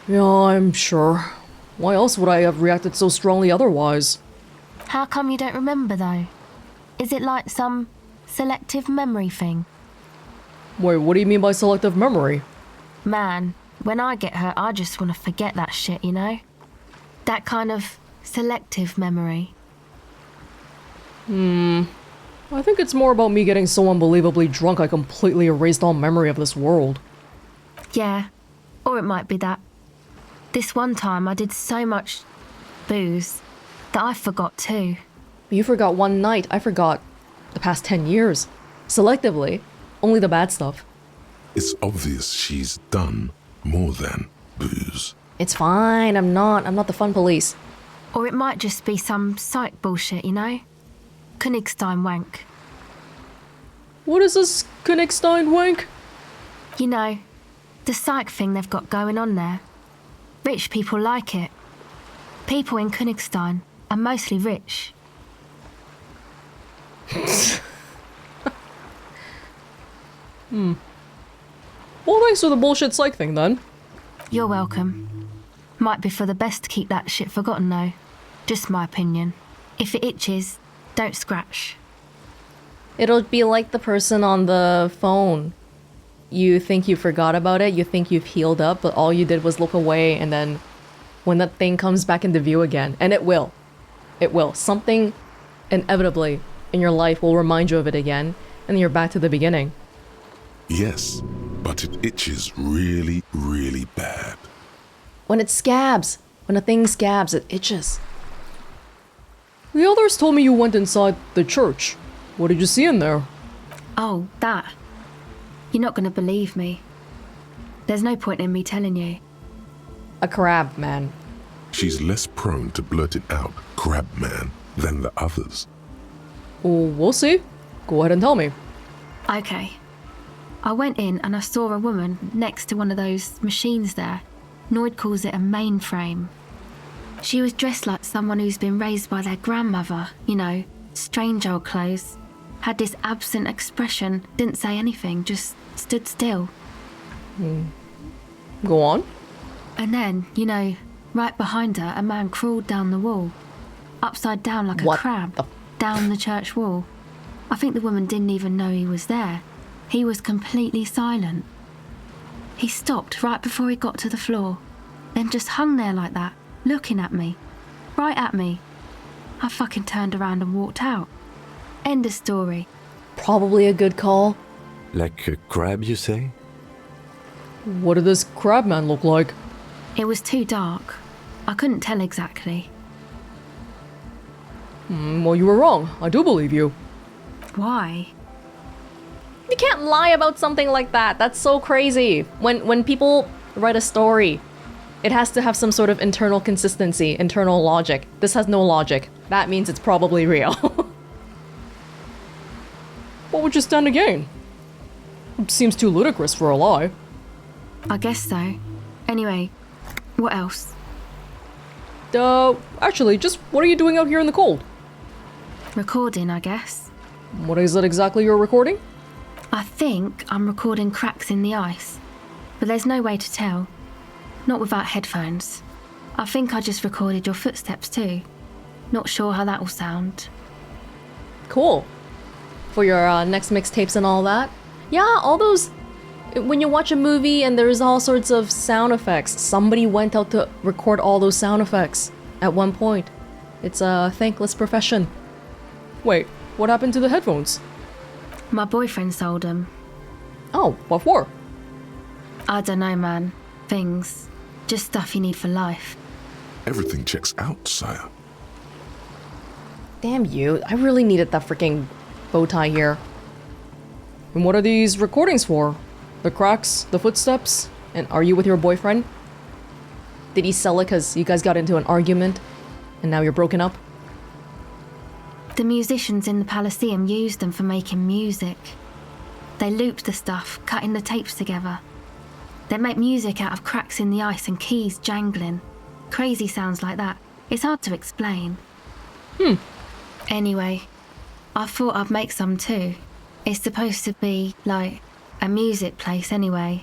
Yeah, I'm sure. Why else would I have reacted so strongly otherwise? How come you don't remember, though? Is it like some selective memory thing? Wait, what do you mean by selective memory? Man, when I get hurt, I just want to forget that shit, you know? That kind of selective memory. I think it's more about me getting so unbelievably drunk I completely erased all memory of this world. Yeah, or it might be that. This one time I did so much booze that I forgot too. You forgot one night, I forgot the past 10 years. Selectively, only the bad stuff. It's obvious she's done more than booze. It's fine, I'm not the fun police. Or it might just be some psych bullshit, you know? Königstein wank. What is this Königstein wank? You know, the psych thing they've got going on there. Rich people like it. People in Königstein are mostly rich. Well, thanks for the bullshit psych thing then. You're welcome. Might be for the best to keep that shit forgotten though. Just my opinion. If it itches, don't scratch. It'll be like the person on the phone. You think you forgot about it, you think you've healed up, but all you did was look away, and then when that thing comes back into view again, and it will. Something inevitably in your life will remind you of it again, and then you're back to the beginning. Yes, but it itches really, really bad. When it scabs, when a thing scabs, it itches. The others told me you went inside the church. What did you see in there? Oh, that. You're not going to believe me. There's no point in me telling you. A crab man. She's less prone to blurt it out, crab man, than the others. Oh, we'll see. Go ahead and tell me. Okay. I went in and I saw a woman next to one of those machines there. Noid calls it a mainframe. She was dressed like someone who's been raised by their grandmother, you know, strange old clothes. Had this absent expression, didn't say anything, just stood still. Go on. And then, you know, right behind her, a man crawled down the wall. Upside down like What a crab, the- down the church wall. I think the woman didn't even know he was there. He was completely silent. He stopped right before he got to the floor, then just hung there like that, looking at me. Right at me. I fucking turned around and walked out. End of story. Probably a good call. Like a crab, you say? What did this crab man look like? It was too dark. I couldn't tell exactly. Well, you were wrong. I do believe you. Why? You can't lie about something like that. That's so crazy. When people write a story, it has to have some sort of internal consistency, internal logic. This has no logic. That means it's probably real. What would you stand to gain? It seems too ludicrous for a lie. I guess so. Anyway, what else? Actually, just what are you doing out here in the cold? Recording, I guess. What is it exactly you're recording? I think I'm recording cracks in the ice, but there's no way to tell. Not without headphones. I think I just recorded your footsteps too. Not sure how that will sound. Cool. For your next mixtapes and all that? Yeah, all those... When you watch a movie and there's all sorts of sound effects, somebody went out to record all those sound effects at one point. It's a thankless profession. Wait, what happened to the headphones? My boyfriend sold them. Oh, what for? I don't know, man. Things. Just stuff you need for life. Everything checks out, sire. Damn you, I really needed that freaking bow tie here. And what are these recordings for? The cracks, the footsteps? And are you with your boyfriend? Did he sell it because you guys got into an argument and now you're broken up? The musicians in the Palaceum used them for making music. They looped the stuff, cutting the tapes together. They make music out of cracks in the ice and keys jangling. Crazy sounds like that. It's hard to explain. Anyway, I thought I'd make some too. It's supposed to be, like, a music place anyway.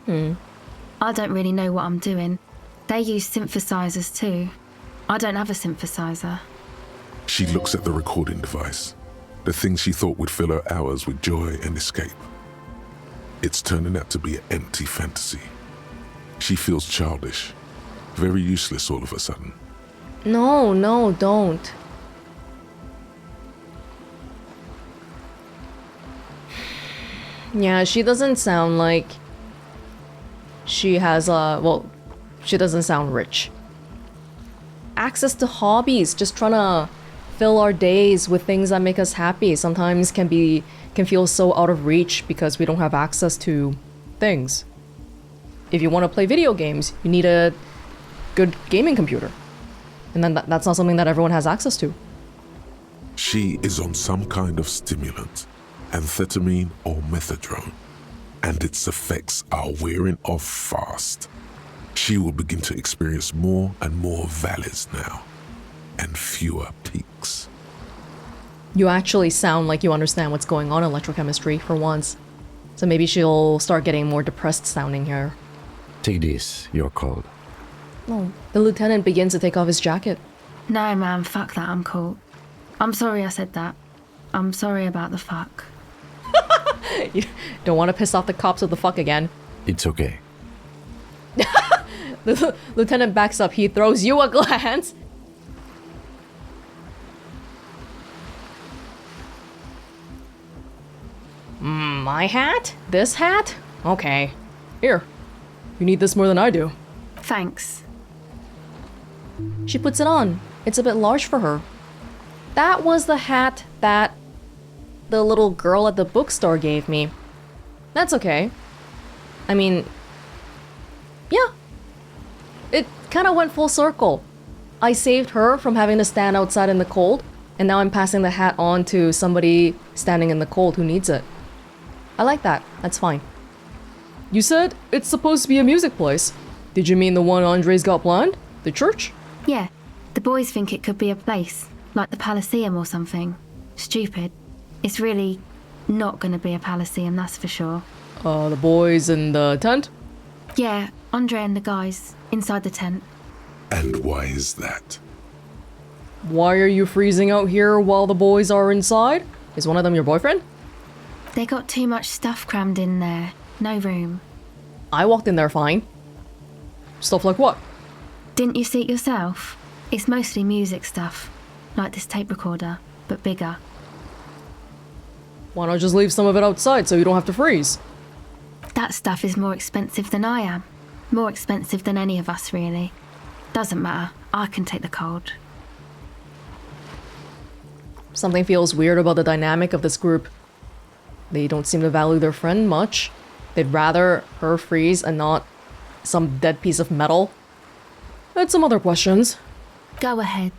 I don't really know what I'm doing. They use synthesizers too. I don't have a synthesizer. She looks at the recording device, the thing she thought would fill her hours with joy and escape. It's turning out to be an empty fantasy. She feels childish, very useless all of a sudden. No, don't. Yeah, she doesn't sound like she has well, she doesn't sound rich. Access to hobbies, just trying to fill our days with things that make us happy sometimes can feel so out of reach because we don't have access to things. If you want to play video games, you need a good gaming computer. And then that's not something that everyone has access to. She is on some kind of stimulant, amphetamine or methadone, and its effects are wearing off fast. She will begin to experience more and more valleys now, and fewer peaks. You actually sound like you understand what's going on in electrochemistry for once. So maybe she'll start getting more depressed sounding here. Take this, you're cold. Oh, the lieutenant begins to take off his jacket. No, man, fuck that, I'm cool. I'm sorry I said that. I'm sorry about the fuck. You don't want to piss off the cops with the fuck again. It's okay. The lieutenant backs up. He throws you a glance. My hat? This hat? Okay. Here. You need this more than I do. Thanks. She puts it on. It's a bit large for her. That was the hat that the little girl at the bookstore gave me. That's okay. I mean, yeah. It kind of went full circle. I saved her from having to stand outside in the cold, and now I'm passing the hat on to somebody standing in the cold who needs it. I like that. That's fine. You said it's supposed to be a music place. Did you mean the one Andre's got planned? The church? Yeah, the boys think it could be a place, like the Palaceum or something. Stupid. It's really not going to be a Palaceum, that's for sure. The boys in the tent? Yeah, Andre and the guys, inside the tent. And why is that? Why are you freezing out here while the boys are inside? Is one of them your boyfriend? They got too much stuff crammed in there. No room. I walked in there fine. Stuff like what? Didn't you see it yourself? It's mostly music stuff. Like this tape recorder, but bigger. Why not just leave some of it outside so you don't have to freeze? That stuff is more expensive than I am. More expensive than any of us, really. Doesn't matter. I can take the cold. Something feels weird about the dynamic of this group. They don't seem to value their friend much. They'd rather her freeze and not some dead piece of metal. I had some other questions. Go ahead.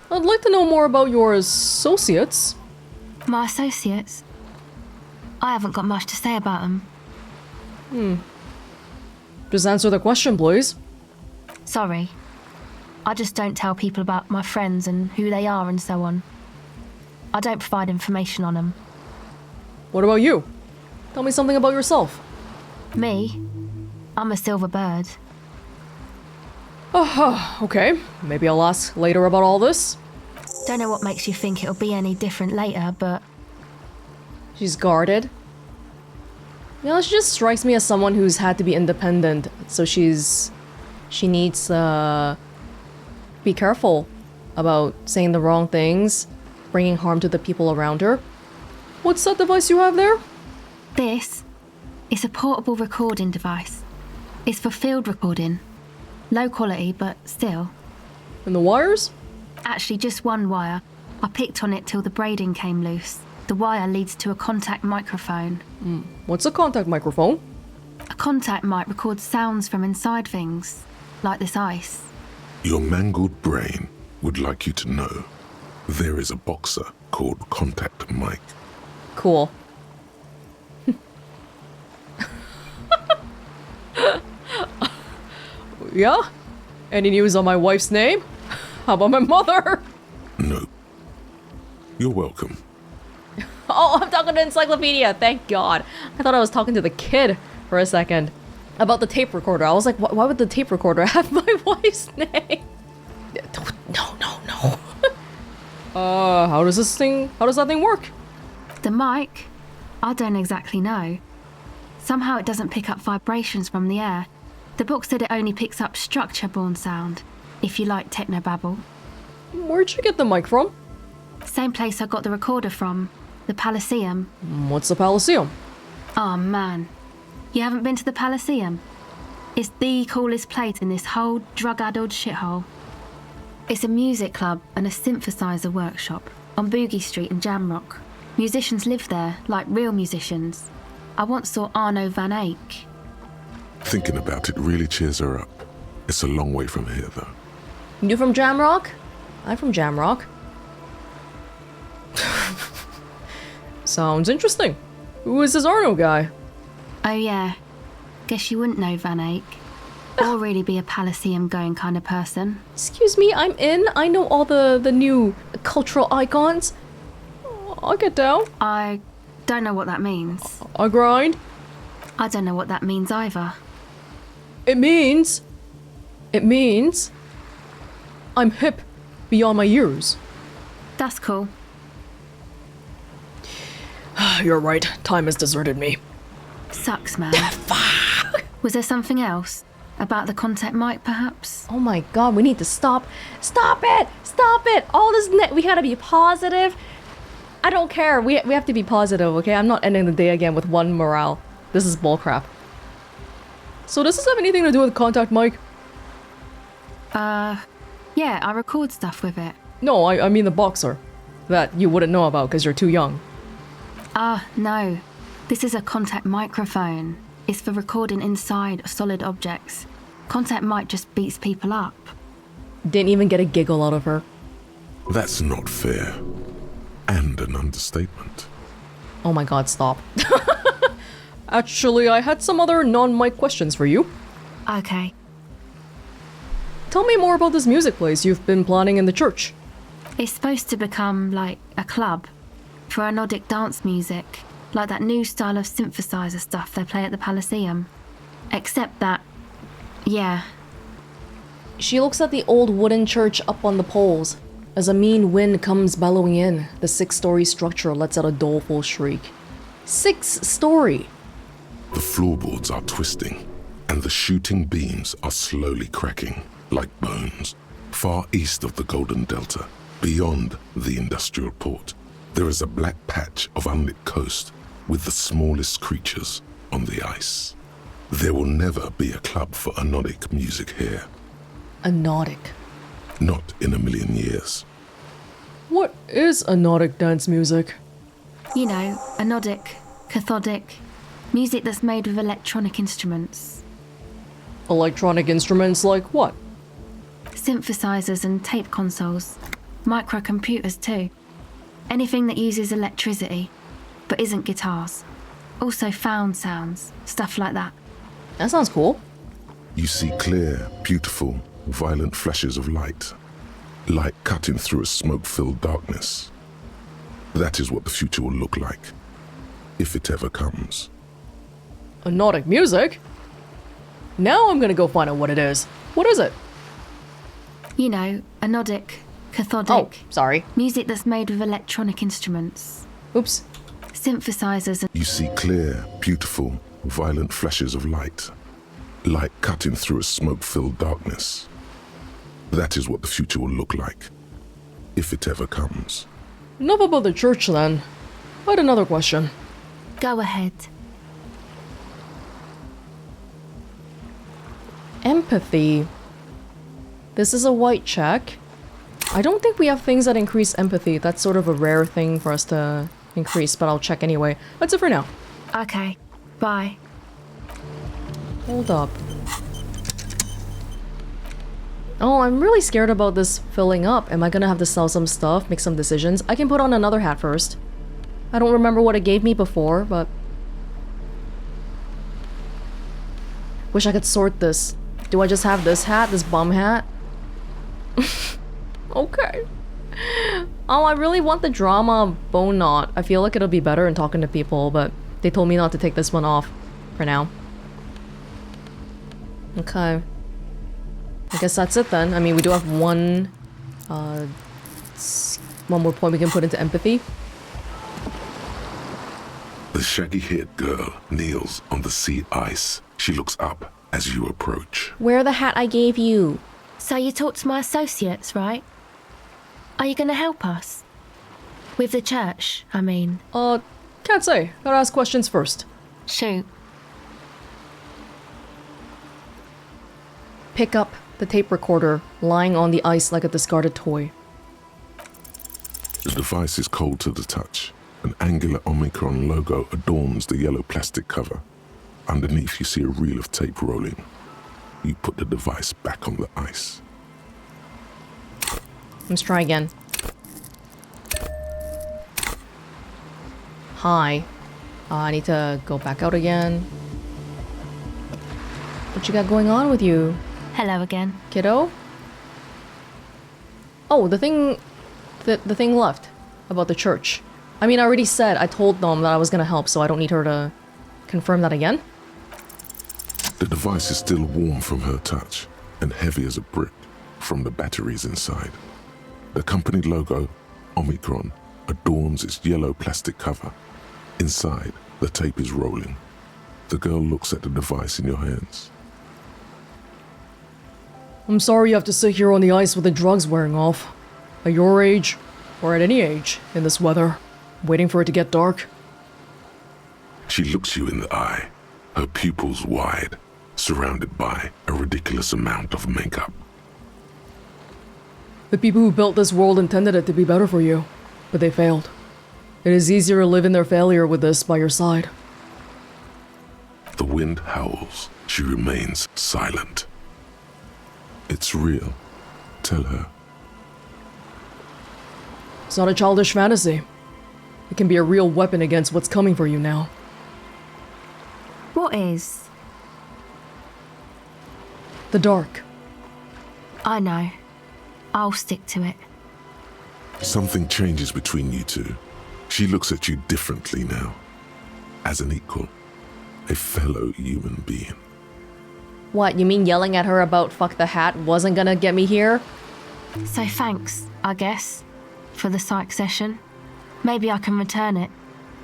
I'd like to know more about your associates. My associates? I haven't got much to say about them. Just answer the question, please. Sorry. I just don't tell people about my friends and who they are and so on. I don't provide information on them. What about you? Tell me something about yourself. Me? I'm a silver bird. Okay, maybe I'll ask later about all this. Don't know what makes you think it'll be any different later, but She's guarded. You know, she just strikes me as someone who's had to be independent, so she needs be careful about saying the wrong things, bringing harm to the people around her. What's that device you have there? this is a portable recording device. It's for field recording. Low quality, but still. And the wires? Actually, just one wire. I picked on it till the braiding came loose. The wire leads to a contact microphone. What's a contact microphone? A contact mic records sounds from inside things, like this ice. Your mangled brain would like you to know there is a boxer called Contact Mike. Cool. Yeah? Any news on my wife's name? How about my mother? No. You're welcome. Oh, I'm talking to Encyclopedia, thank God. I thought I was talking to the kid for a second. About the tape recorder. I was like, why would the tape recorder have my wife's name? No. How does that thing work? The mic? I don't exactly know. Somehow it doesn't pick up vibrations from the air. The book said it only picks up structure-borne sound, if you like technobabble. Where'd you get the mic from? Same place I got the recorder from, the Palaceum. What's the Palaceum? Oh man, you haven't been to the Palaceum? It's the coolest place in this whole drug-addled shithole. It's a music club and a synthesizer workshop on Boogie Street in Jamrock. Musicians live there, like real musicians. I once saw Arno van Eyck. Thinking about it really cheers her up. It's a long way from here, though. You from Jamrock? I'm from Jamrock. Sounds interesting. Who is this Arno guy? Oh yeah, guess you wouldn't know Van Eyck. or really be a Palaceum going kind of person. Excuse me, I'm in. I know all the new cultural icons. I'll get down. I don't know what that means. I grind. I don't know what that means either. It means I'm hip beyond my years. That's cool. You're right. Time has deserted me. Sucks, man. Was there something else? About the contact mic, perhaps? Oh my god, we need to stop. Stop it! Stop it! All this we gotta be positive. I don't care. We have to be positive, okay? I'm not ending the day again with one morale. This is bullcrap. So does this have anything to do with contact mic? Yeah, I record stuff with it. No, I mean the boxer. That you wouldn't know about because you're too young. No. This is a contact microphone. It's for recording inside solid objects. Contact mic just beats people up. Didn't even get a giggle out of her. That's not fair. And an understatement. Oh my god, stop. Actually, I had some other non-mic questions for you. Okay. Tell me more about this music place you've been planning in the church. It's supposed to become like a club for anodic dance music, like that new style of synthesizer stuff they play at the Palaceum. Except that, yeah. She looks at the old wooden church up on the poles. As a mean wind comes bellowing in, the 6-story structure lets out a doleful shriek. 6-story! The floorboards are twisting, and the shooting beams are slowly cracking, like bones. Far east of the Golden Delta, beyond the industrial port, there is a black patch of unlit coast with the smallest creatures on the ice. There will never be a club for anodic music here. Anodic. Not in a million years. What is anodic dance music? You know, anodic, cathodic, music that's made with electronic instruments. Electronic instruments like what? Synthesizers and tape consoles. Microcomputers too. Anything that uses electricity, but isn't guitars. Also found sounds, stuff like that. That sounds cool. You see clear, beautiful, violent flashes of light. Light cutting through a smoke-filled darkness. That is what the future will look like, if it ever comes. Anodic music? Now I'm gonna go find out what it is. What is it? You know, anodic, cathodic. Oh, sorry. Music that's made with electronic instruments. Oops. Synthesizers and... You see clear, beautiful, violent flashes of light. Light cutting through a smoke-filled darkness. That is what the future will look like, if it ever comes. Enough about the church then. I had another question. Go ahead. Empathy. This is a white check. I don't think we have things that increase empathy. That's sort of a rare thing for us to increase, but I'll check anyway. That's it for now. Okay. Bye. Hold up. Oh, I'm really scared about this filling up. Am I gonna have to sell some stuff, make some decisions? I can put on another hat first. I don't remember what it gave me before, but... Wish I could sort this. Do I just have this hat, this bum hat? Okay. Oh, I really want the drama bone knot. I feel like it'll be better in talking to people, but they told me not to take this one off for now. Okay. I guess that's it then. I mean, we do have one more point we can put into empathy. The shaggy-haired girl kneels on the sea ice. She looks up as you approach. Wear the hat I gave you. So you talked to my associates, right? Are you going to help us? With the church, I mean. Can't say. Gotta ask questions first. Shoot. Pick up the tape recorder lying on the ice like a discarded toy. The device is cold to the touch. An angular Omicron logo adorns the yellow plastic cover. Underneath you see a reel of tape rolling. You put the device back on the ice. Let's try again. Hi. I need to go back out again. What you got going on with you, Hello again. kiddo? Oh, the thing left about the church. I mean, I already said, I told them that I was gonna help, so I don't need her to confirm that again. The device is still warm from her touch and heavy as a brick from the batteries inside. The company logo, Omicron, adorns its yellow plastic cover. Inside, the tape is rolling. The girl looks at the device in your hands. I'm sorry you have to sit here on the ice with the drugs wearing off. At your age, or at any age, in this weather, waiting for it to get dark. She looks you in the eye, her pupils wide, surrounded by a ridiculous amount of makeup. The people who built this world intended it to be better for you, but they failed. It is easier to live in their failure with this by your side. The wind howls. She remains silent. It's real. Tell her. It's not a childish fantasy. It can be a real weapon against what's coming for you now. What is? The dark. I know. I'll stick to it. Something changes between you two. She looks at you differently now. As an equal. A fellow human being. What, you mean yelling at her about fuck the hat wasn't gonna get me here? So thanks, I guess, for the psych session. Maybe I can return it.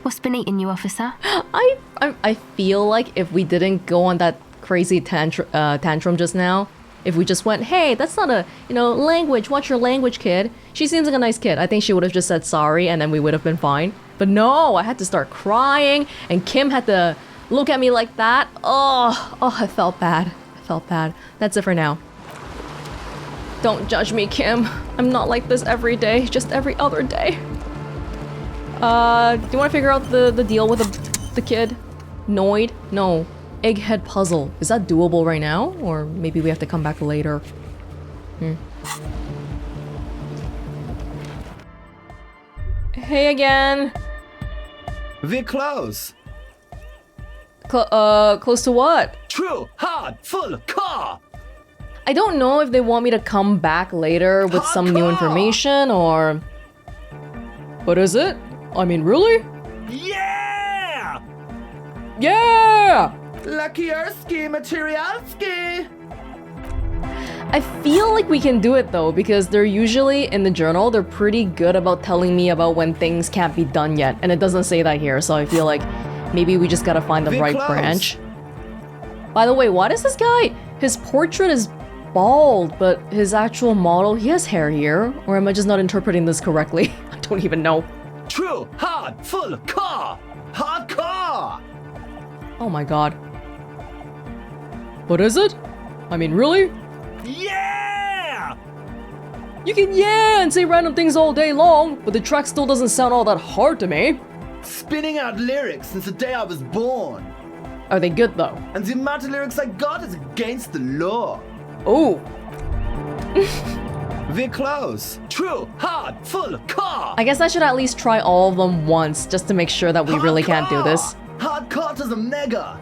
What's been eating you, officer? I feel like if we didn't go on that crazy tantrum just now, if we just went, hey, that's not a, language, watch your language, kid. She seems like a nice kid. I think she would have just said sorry and then we would have been fine. But no, I had to start crying and Kim had to look at me like that. Oh, I felt bad. That's it for now. Don't judge me, Kim. I'm not like this every day, just every other day. Do you want to figure out the deal with the kid? Noid? No. Egghead puzzle. Is that doable right now? Or maybe we have to come back later. Hey again. We're close. Close to what? True, hard, full, car. I don't know if they want me to come back later with some new information or... What is it? I mean, really? Yeah! Yeah! Lakierski, materialski. I feel like we can do it though, because they're usually, in the journal, they're pretty good about telling me about when things can't be done yet. And it doesn't say that here, so I feel like maybe we just gotta find the right branch. By the way, why does this guy... His portrait is bald, but his actual model, he has hair here. Or am I just not interpreting this correctly? I don't even know. True, hard, full, car. Hardcore. Oh my god. What is it? I mean, really? Yeah! You can yeah and say random things all day long, but the track still doesn't sound all that hard to me. Spinning out lyrics since the day I was born. Are they good though? And the amount of lyrics I got is against the law. Oh. We're close. True, hard, full, car. I guess I should at least try all of them once, just to make sure that we really can't do this. Hardcore to the mega.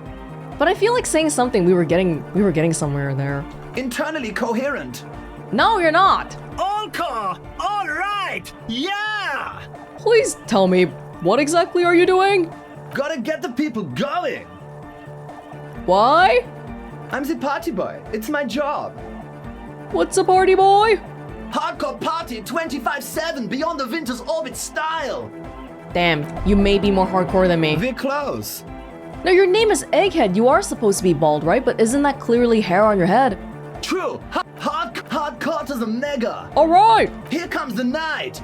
But I feel like saying something we were getting somewhere there. Internally coherent. No, you're not! All car, all right, yeah! Please tell me, what exactly are you doing? Gotta get the people going. Why? I'm the party boy, it's my job. What's a party boy? Hardcore party 25/7 beyond the winter's orbit style. Damn, you may be more hardcore than me. We're close. Now your name is Egghead, you are supposed to be bald, right? But isn't that clearly hair on your head? True, hardcore to the mega. Alright! Here comes the night.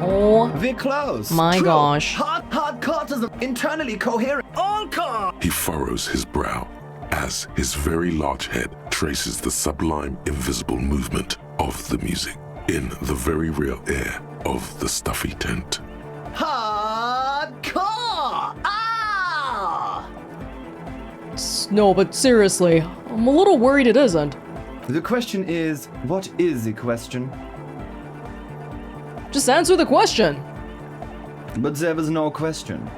Oh We're close. my True, gosh. Hardcore to the internally coherent. All car. He furrows his brow as his very large head traces the sublime invisible movement of the music in the very real air of the stuffy tent. Hardcore! Ah! No, but seriously, I'm a little worried it isn't. The question is, what is the question? Just answer the question. But there was no question.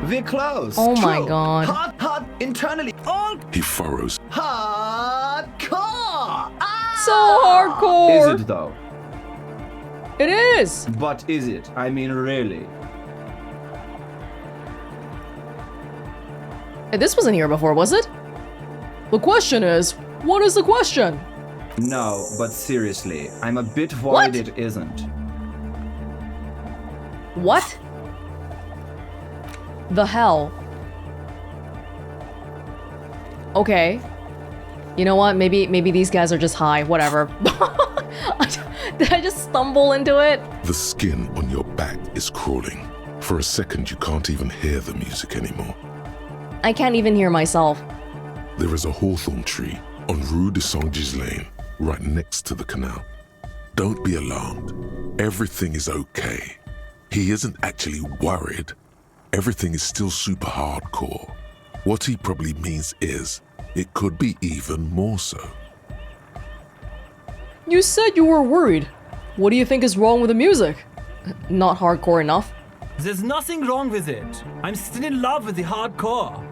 We're close. Oh my True. god. Internally, All He furrows. hardcore! So hardcore! Is it though? It is! But is it? I mean, really? This wasn't here before, was it? The question is, what is the question? No, but seriously, I'm a bit What? worried it isn't. What? The hell? Okay. You know what? Maybe these guys are just high. Whatever. Did I just stumble into it? The skin on your back is crawling. For a second, you can't even hear the music anymore. I can't even hear myself. There is a hawthorn tree on Rue de Saint-Ghislain, right next to the canal. Don't be alarmed. Everything is okay. He isn't actually worried. Everything is still super hardcore. What he probably means is, it could be even more so. You said you were worried. What do you think is wrong with the music? Not hardcore enough. There's nothing wrong with it. I'm still in love with the hardcore.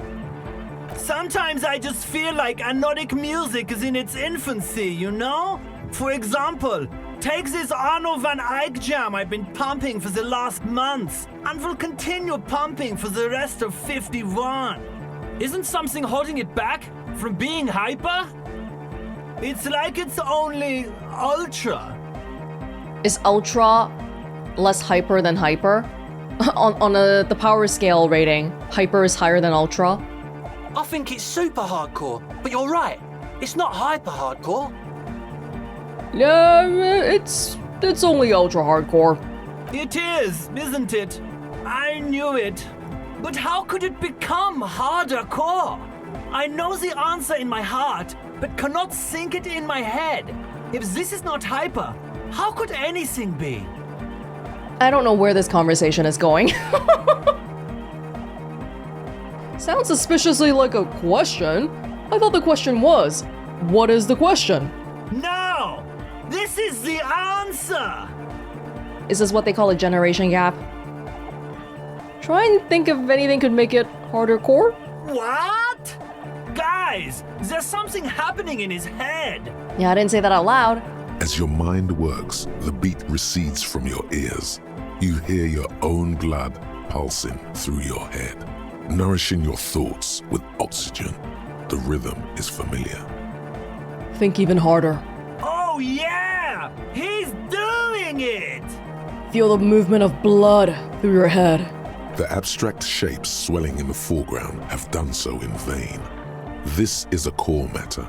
Sometimes I just feel like anodic music is in its infancy, you know? For example, take this Arno van Eyck jam I've been pumping for the last month, and will continue pumping for the rest of 51. Isn't something holding it back from being hyper? It's like it's only ultra. Is ultra less hyper than hyper? on the power scale rating, hyper is higher than ultra. I think it's super hardcore, but you're right. It's not hyper hardcore. Yeah, it's only ultra hardcore. It is, isn't it? I knew it. But how could it become harder core? I know the answer in my heart, but cannot think it in my head. If this is not hyper, how could anything be? I don't know where this conversation is going. Sounds suspiciously like a question. I thought the question was, what is the question? No! This is the answer! Is this what they call a generation gap? Try and think if anything could make it harder core. What? Guys, there's something happening in his head. Yeah, I didn't say that out loud. As your mind works, the beat recedes from your ears. You hear your own blood pulsing through your head, nourishing your thoughts with oxygen. The rhythm is familiar. Think even harder. Oh yeah! He's doing it! Feel the movement of blood through your head. The abstract shapes swelling in the foreground have done so in vain. This is a core matter.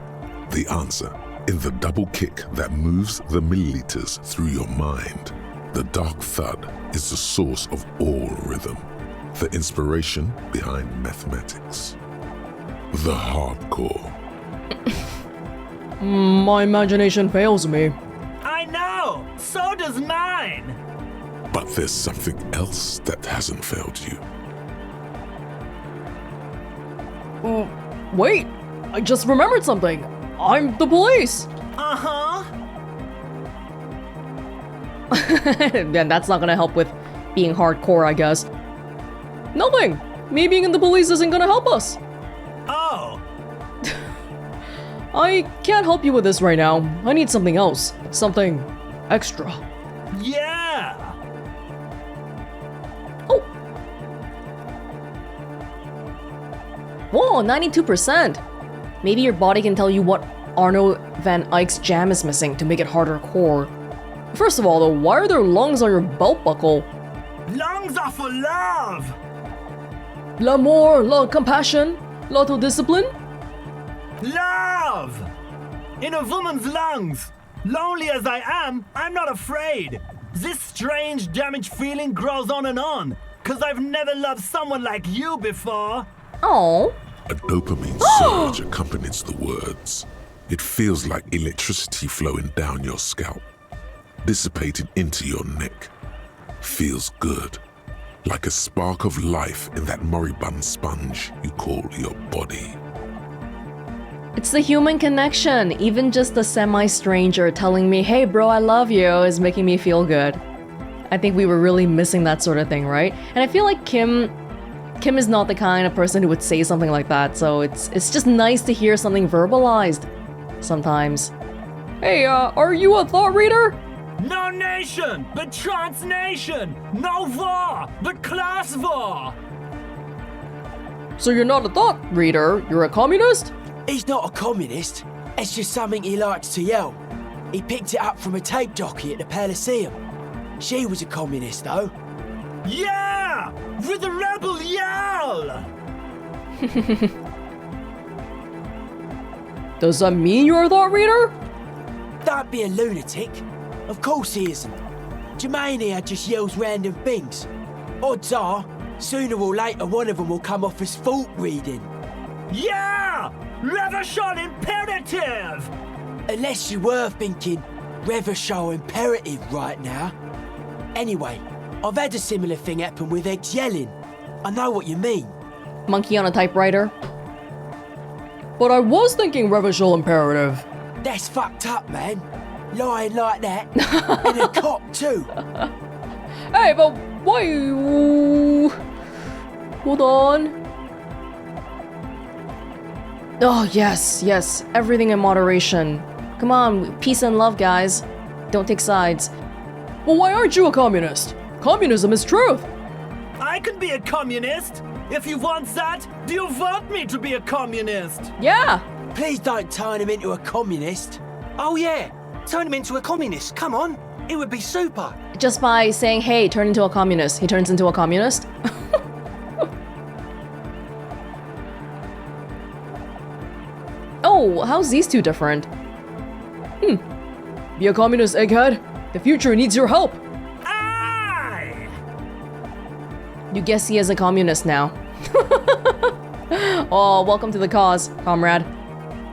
The answer in the double kick that moves the milliliters through your mind. The dark thud is the source of all rhythm, the inspiration behind mathematics. The hardcore. My imagination fails me. I know! So does mine! But there's something else that hasn't failed you. Wait, I just remembered something. I'm the police. Uh-huh. And that's not gonna help with being hardcore, I guess. Nothing. Me being in the police isn't gonna help us. Oh. I can't help you with this right now. I need something else. Something extra. Yeah! Oh. Whoa, 92%. Maybe your body can tell you what Arno van Eyck's jam is missing to make it harder core. First of all, though, why are there lungs on your belt buckle? Lungs are for love! L'amour, la compassion, l'autodiscipline? Love! In a woman's lungs. Lonely as I am, I'm not afraid. This strange damaged feeling grows on, 'cause I've never loved someone like you before. Oh. A dopamine surge accompanies the words. It feels like electricity flowing down your scalp, dissipating into your neck. Feels good. Like a spark of life in that moribund sponge you call your body. It's the human connection. Even just a semi-stranger telling me, hey bro, I love you, is making me feel good. I think we were really missing that sort of thing, right? And I feel like Kim Kim is not the kind of person who would say something like that, so it's just nice to hear something verbalized sometimes. Hey, are you a thought reader? No nation, but transnation. No war, but class war. So you're not a thought reader, you're a communist? He's not a communist. It's just something he likes to yell. He picked it up from a tape jockey at the Elysium. She was a communist, though. Yeah! With a rebel yell! Does that mean you're a thought reader? Don't be a lunatic. Of course he isn't. Jermaine here just yells random things. Odds are, sooner or later one of them will come off as thought reading. Yeah! Reversion imperative! Unless you were thinking Reversion imperative right now. Anyway, I've had a similar thing happen with eggs yelling. I know what you mean. Monkey on a typewriter. But I was thinking Revisional Imperative. That's fucked up, man. Lying like that. In a cop, too. Hey, but why? Hold on. Oh, yes, yes. Everything in moderation. Come on, peace and love, guys. Don't take sides. Well, why aren't you a communist? Communism is truth. I can be a communist. If you want that, do you want me to be a communist? Yeah. Please don't turn him into a communist. Oh, yeah. Turn him into a communist. Come on. It would be super. Just by saying, hey, turn into a communist, he turns into a communist? Oh, how's these two different? Be a communist, egghead. The future needs your help. Aye! You guess he is a communist now. Oh, welcome to the cause, comrade.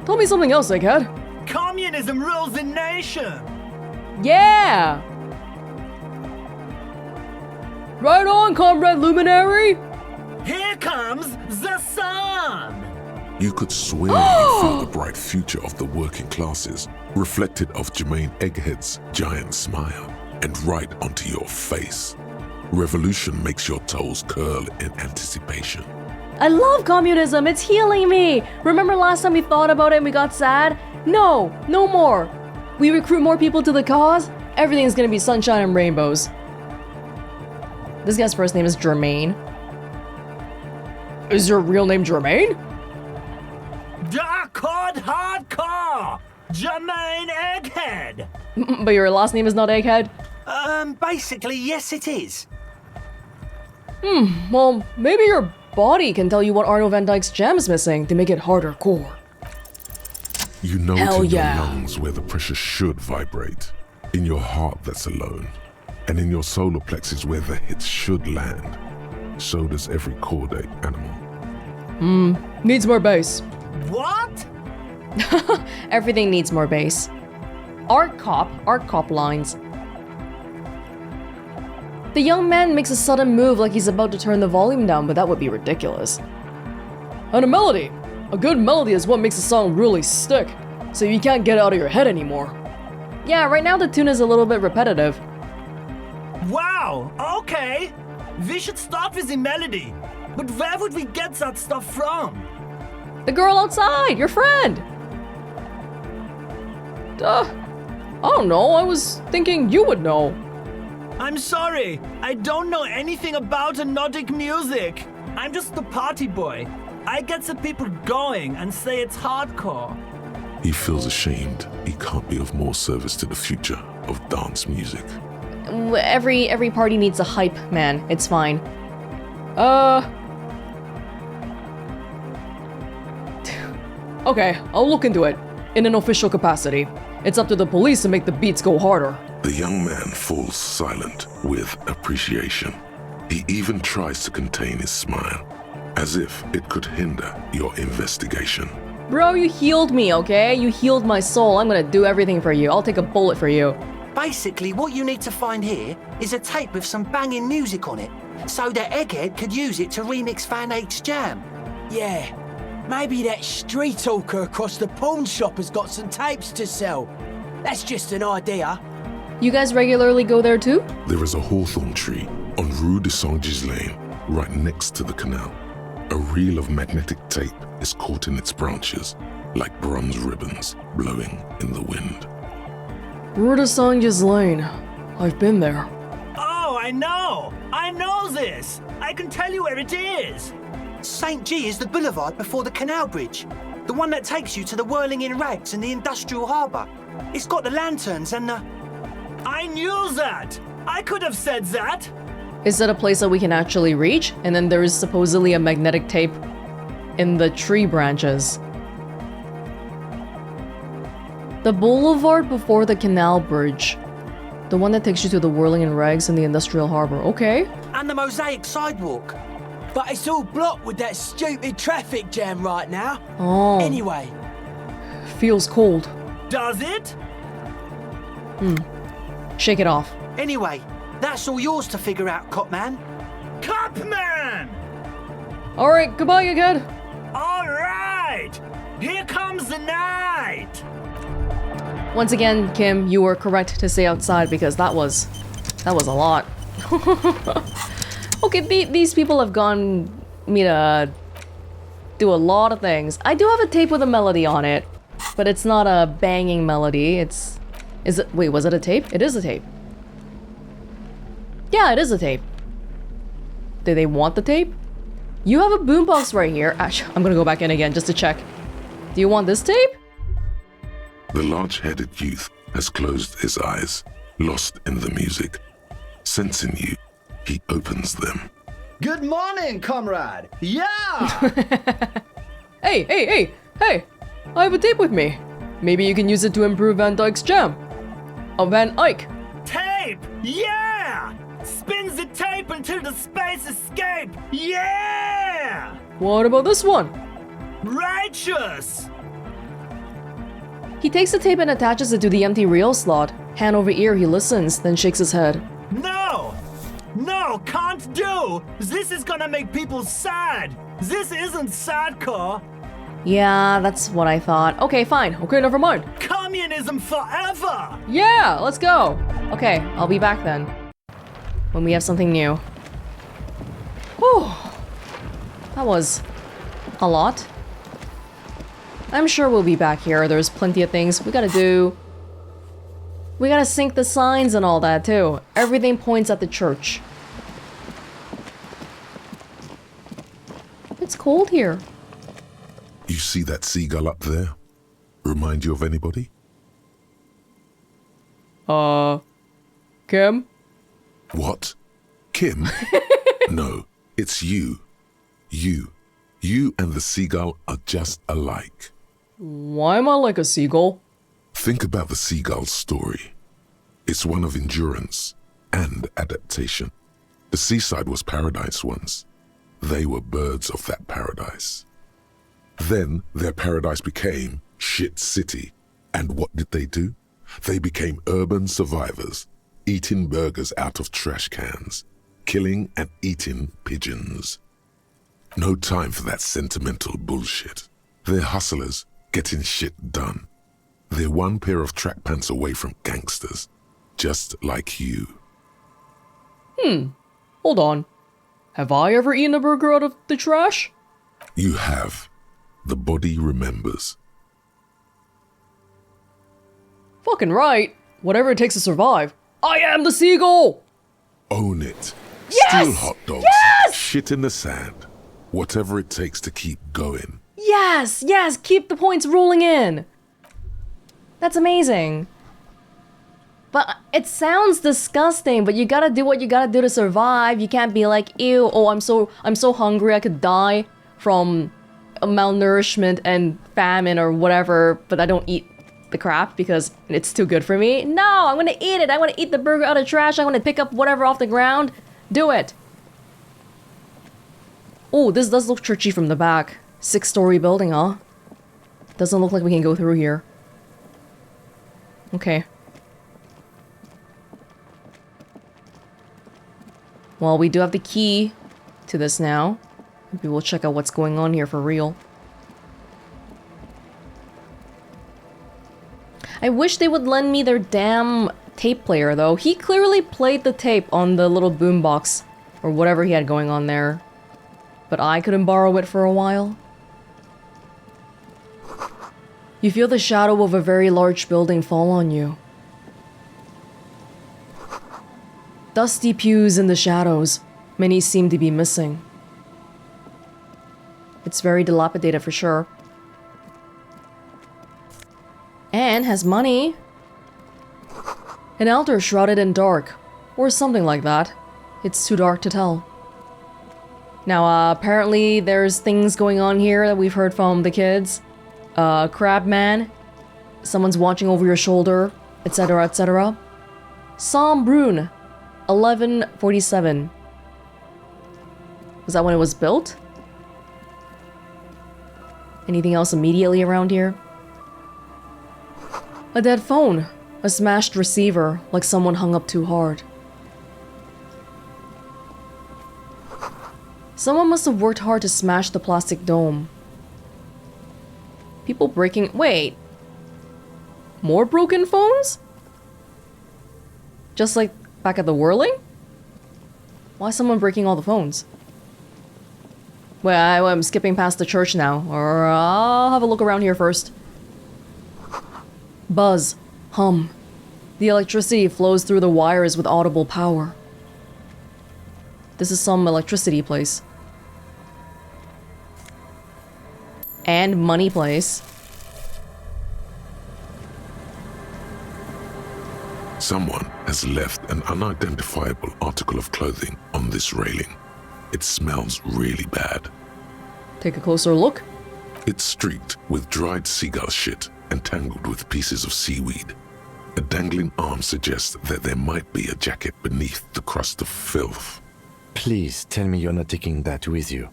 Tell me something else, egghead. Communism rules the nation. Yeah! Right on, comrade luminary! Here comes the sun! You could swear you feel the bright future of the working classes reflected off Jermaine Egghead's giant smile and right onto your face. Revolution makes your toes curl in anticipation. I love communism, it's healing me! Remember last time we thought about it and we got sad? No, no more! We recruit more people to the cause, everything's gonna be sunshine and rainbows. This guy's first name is Jermaine. Is your real name Jermaine? Dark hardcore! Jermaine Egghead! But your last name is not Egghead? Basically, yes it is. Well, maybe your body can tell you what Arno van Dyke's gem is missing to make it harder core. You know Hell it in yeah. your lungs where the pressure should vibrate, in your heart that's alone, and in your solar plexus where the hits should land. So does every chordate animal. Needs more bass. What? Everything needs more bass. Art cop lines. The young man makes a sudden move like he's about to turn the volume down, but that would be ridiculous. And a melody. A good melody is what makes a song really stick, so you can't get it out of your head anymore. Yeah, right now the tune is a little bit repetitive. Wow, okay. We should start with the melody. But where would we get that stuff from? The girl outside, your friend! I don't know, I was thinking you would know. I'm sorry, I don't know anything about Nordic music. I'm just the party boy. I get the people going and say it's hardcore. He feels ashamed he can't be of more service to the future of dance music. Every party needs a hype man, it's fine. Okay, I'll look into it. In an official capacity. It's up to the police to make the beats go harder. The young man falls silent with appreciation. He even tries to contain his smile, as if it could hinder your investigation. Bro, you healed me, okay? You healed my soul. I'm gonna do everything for you. I'll take a bullet for you. Basically, what you need to find here is a tape with some banging music on it, so that Egghead could use it to remix Van Eyck's jam. Yeah, maybe that street talker across the pawn shop has got some tapes to sell. That's just an idea. You guys regularly go there too? There is a hawthorn tree on Rue de Saint-Ghislain right next to the canal. A reel of magnetic tape is caught in its branches, like bronze ribbons blowing in the wind. Rudasanya's Lane. I've been there. Oh, I know! I know this! I can tell you where it is! St. G is the boulevard before the canal bridge. The one that takes you to the whirling in rags and the industrial harbour. It's got the lanterns and the... I knew that! I could have said that! Is that a place that we can actually reach? And then there is supposedly a magnetic tape in the tree branches. The boulevard before the canal bridge. The one that takes you to the whirling in rags and the industrial harbor. Okay. And the mosaic sidewalk. But it's all blocked with that stupid traffic jam right now. Oh. Anyway. Feels cold. Does it? Shake it off. Anyway, that's all yours to figure out, Copman. Copman! Alright, goodbye, egghead. Alright! Here comes the night! Once again, Kim, you were correct to stay outside because that was a lot. Okay, these people have gone me to do a lot of things. I do have a tape with a melody on it, but it's not a banging melody. Wait, was it a tape? It is a tape. Yeah, it is a tape. Do they want the tape? You have a boombox right here. Actually, I'm gonna go back in again just to check. Do you want this tape? The large-headed youth has closed his eyes, lost in the music. Sensing you, he opens them. Good morning, comrade. Yeah! Hey! I have a tape with me. Maybe you can use it to improve Van Dyke's jam. Oh, Van Eyck. Tape! Yeah! Spins the tape until the space escape! Yeah! What about this one? Righteous! He takes the tape and attaches it to the empty reel slot. Hand over ear, he listens, then shakes his head. No! No, can't do! This is gonna make people sad! This isn't sadcore! Yeah, that's what I thought. Okay, fine. Okay, never mind. Communism forever! Yeah, let's go. Okay, I'll be back then. When we have something new. Whew. That was a lot. I'm sure we'll be back here. There's plenty of things we gotta do. We gotta sync the signs and all that too. Everything points at the church. It's cold here. You see that seagull up there? Remind you of anybody? Kim? What? Kim? No, it's you. You and the seagull are just alike. Why am I like a seagull? Think about the seagull's story. It's one of endurance and adaptation. The seaside was paradise once. They were birds of that paradise. Then their paradise became shit city. And what did they do? They became urban survivors, eating burgers out of trash cans, killing and eating pigeons. No time for that sentimental bullshit. They're hustlers, getting shit done. They're one pair of track pants away from gangsters, just like you. Hold on. Have I ever eaten a burger out of the trash? You have. The body remembers. Fucking right. Whatever it takes to survive. I am the seagull! Own it. Yes! Steal hot dogs. Yes! Shit in the sand. Whatever it takes to keep going. Yes! Keep the points rolling in! That's amazing. But it sounds disgusting, but you gotta do what you gotta do to survive. You can't be like, ew, oh, I'm so hungry I could die from malnourishment and famine or whatever, but I don't eat the crap because it's too good for me. No, I'm gonna eat it. I wanna eat the burger out of trash. I wanna pick up whatever off the ground. Do it. Oh, this does look churchy from the back. 6-story building, huh? Doesn't look like we can go through here. Okay. Well, we do have the key to this now. Maybe we'll check out what's going on here for real. I wish they would lend me their damn tape player, though. He clearly played the tape on the little boombox Or whatever he had going on there. But I couldn't borrow it for a while. You feel the shadow of a very large building fall on you. Dusty pews in the shadows. Many seem to be missing. It's very dilapidated for sure. And has money. An altar shrouded in dark. Or something like that. It's too dark to tell. Now, apparently there's things going on here that we've heard from the kids. Crab man. Someone's watching over your shoulder, etc., etc. Psalm Brune, 1147. Was that when it was built? Anything else immediately around here? A dead phone. A smashed receiver, like someone hung up too hard. Someone must have worked hard to smash the plastic dome. People breaking... Wait. More broken phones? Just like back at the whirling? Why is someone breaking all the phones? Well, I'm skipping past the church now. Or I'll have a look around here first. Buzz. Hum. The electricity flows through the wires with audible power. This is some electricity place. And money place. Someone has left an unidentifiable article of clothing on this railing. It smells really bad. Take a closer look. It's streaked with dried seagull shit and tangled with pieces of seaweed. A dangling arm suggests that there might be a jacket beneath the crust of filth. Please tell me you're not taking that with you.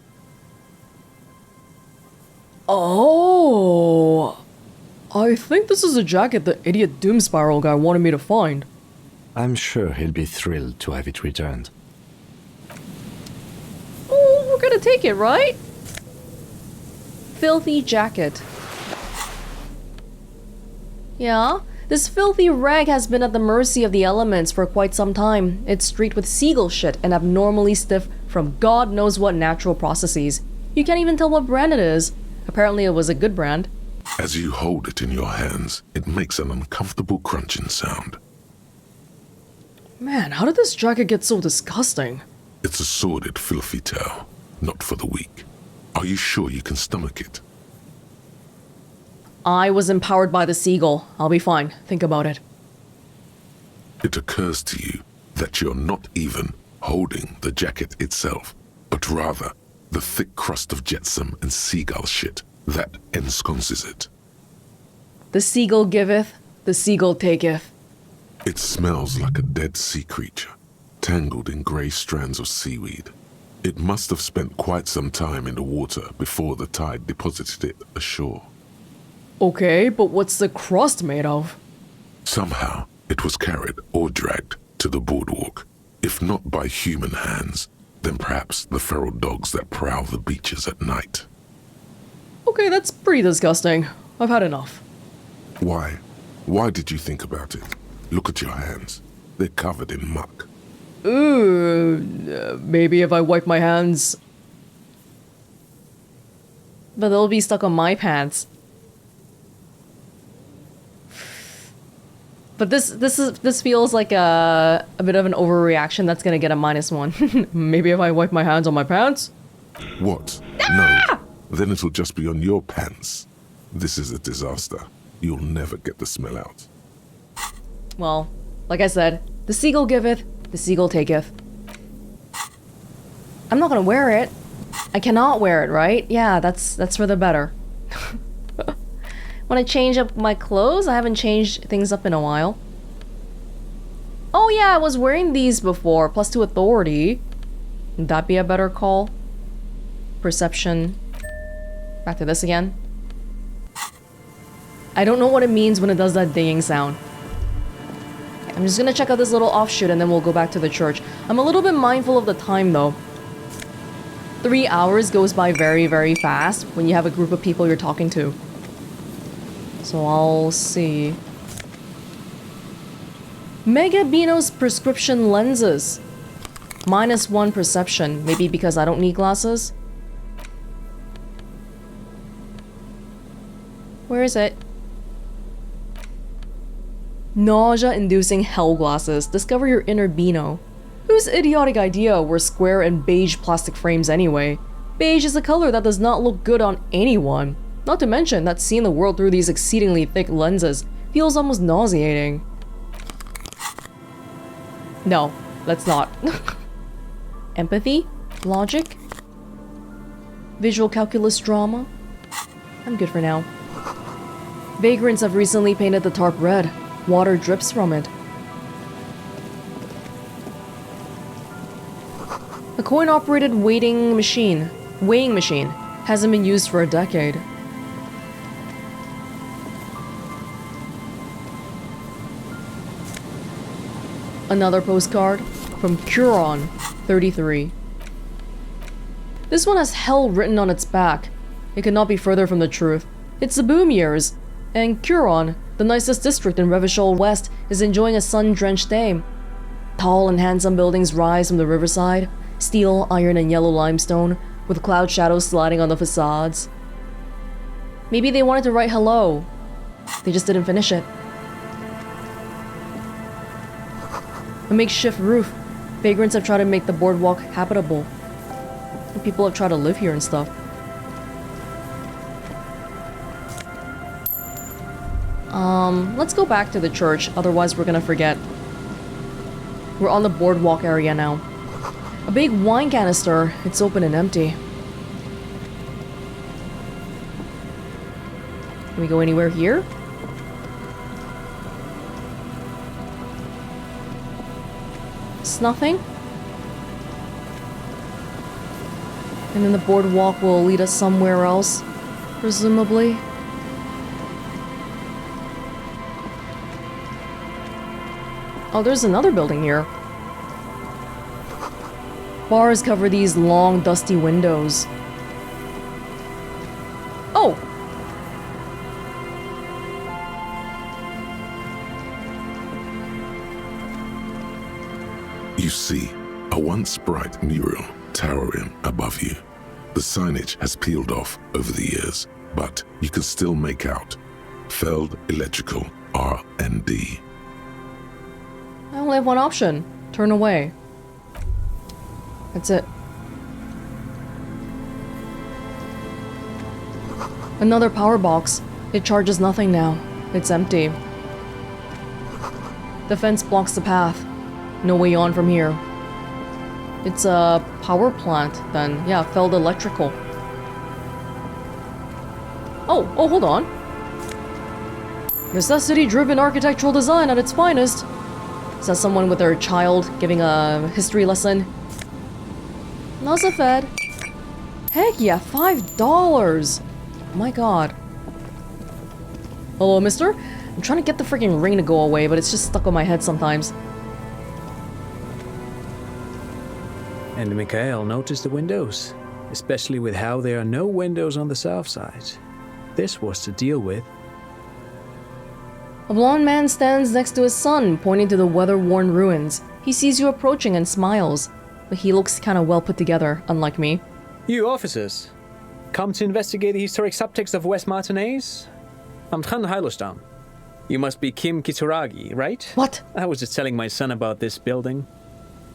Oh, I think this is a jacket the idiot Doom Spiral guy wanted me to find. I'm sure he'll be thrilled to have it returned. Oh, we're gonna take it, right? Filthy jacket. Yeah, this filthy rag has been at the mercy of the elements for quite some time. It's streaked with seagull shit and abnormally stiff from God knows what natural processes. You can't even tell what brand it is. Apparently it was a good brand. As you hold it in your hands, it makes an uncomfortable crunching sound. Man, how did this jacket get so disgusting? It's a sordid, filthy tale, not for the weak. Are you sure you can stomach it? I was empowered by the seagull. I'll be fine. Think about it. It occurs to you that you're not even holding the jacket itself, but rather the thick crust of jetsam and seagull shit that ensconces it. The seagull giveth, the seagull taketh. It smells like a dead sea creature, tangled in grey strands of seaweed. It must have spent quite some time in the water before the tide deposited it ashore. Okay, but what's the crust made of? Somehow, it was carried or dragged to the boardwalk, if not by human hands, then perhaps the feral dogs that prowl the beaches at night. Okay, that's pretty disgusting. I've had enough. Why? Why did you think about it? Look at your hands. They're covered in muck. Maybe if I wipe my hands. But they'll be stuck on my pants. But this feels like a bit of an overreaction that's gonna get a -1. Maybe if I wipe my hands on my pants? What? No. Then it'll just be on your pants. This is a disaster. You'll never get the smell out. Well, like I said, the seagull giveth, the seagull taketh. I'm not gonna wear it. I cannot wear it, right? Yeah, that's for the better. When I change up my clothes, I haven't changed things up in a while. Oh yeah, I was wearing these before, +2 authority. Would that be a better call? Perception. Back to this again. I don't know what it means when it does that dinging sound. I'm just gonna check out this little offshoot and then we'll go back to the church. I'm a little bit mindful of the time though. 3 hours goes by very, very fast when you have a group of people you're talking to. So I'll see. Mega Beano's prescription lenses. -1 perception, maybe because I don't need glasses? Where is it? Nausea-inducing hell glasses. Discover your inner Beano. Whose idiotic idea were square and beige plastic frames anyway? Beige is a color that does not look good on anyone. Not to mention that seeing the world through these exceedingly thick lenses feels almost nauseating. No, let's not. Empathy? Logic? Visual calculus drama? I'm good for now. Vagrants have recently painted the tarp red. Water drips from it. A coin-operated weighing machine hasn't been used for a decade. Another postcard from Curon, 33. This one has hell written on its back. It could not be further from the truth. It's the boom years, and Curon, the nicest district in Revachol West, is enjoying a sun-drenched day. Tall and handsome buildings rise from the riverside, steel, iron, and yellow limestone, with cloud shadows sliding on the facades. Maybe they wanted to write hello. They just didn't finish it. A makeshift roof. Vagrants have tried to make the boardwalk habitable. And people have tried to live here and stuff. Let's go back to the church, otherwise we're gonna forget. We're on the boardwalk area now. A big wine canister. It's open and empty. Can we go anywhere here? It's nothing. And then the boardwalk will lead us somewhere else, presumably. Oh, there's another building here. Bars cover these long, dusty windows. Oh! You see a once bright mural towering above you. The signage has peeled off over the years, but you can still make out Feld Electrical R&D. I only have one option. Turn away. That's it. Another power box. It charges nothing now. It's empty. The fence blocks the path. No way on from here. It's a power plant, then. Yeah, Feld Electrical. Oh, hold on. Necessity-driven architectural design at its finest. Is that someone with their child giving a history lesson? Nosafed. Heck yeah, $5! My god. Hello, mister? I'm trying to get the freaking ring to go away, but it's just stuck on my head sometimes. And Mikhail noticed the windows, especially with how there are no windows on the south side. This was to deal with. A blond man stands next to his son, pointing to the weather-worn ruins. He sees you approaching and smiles, but he looks kind of well put together, unlike me. You officers, come to investigate the historic subtext of West Martinez? I'm Trant Heidelstam. You must be Kim Kituragi, right? What? I was just telling my son about this building.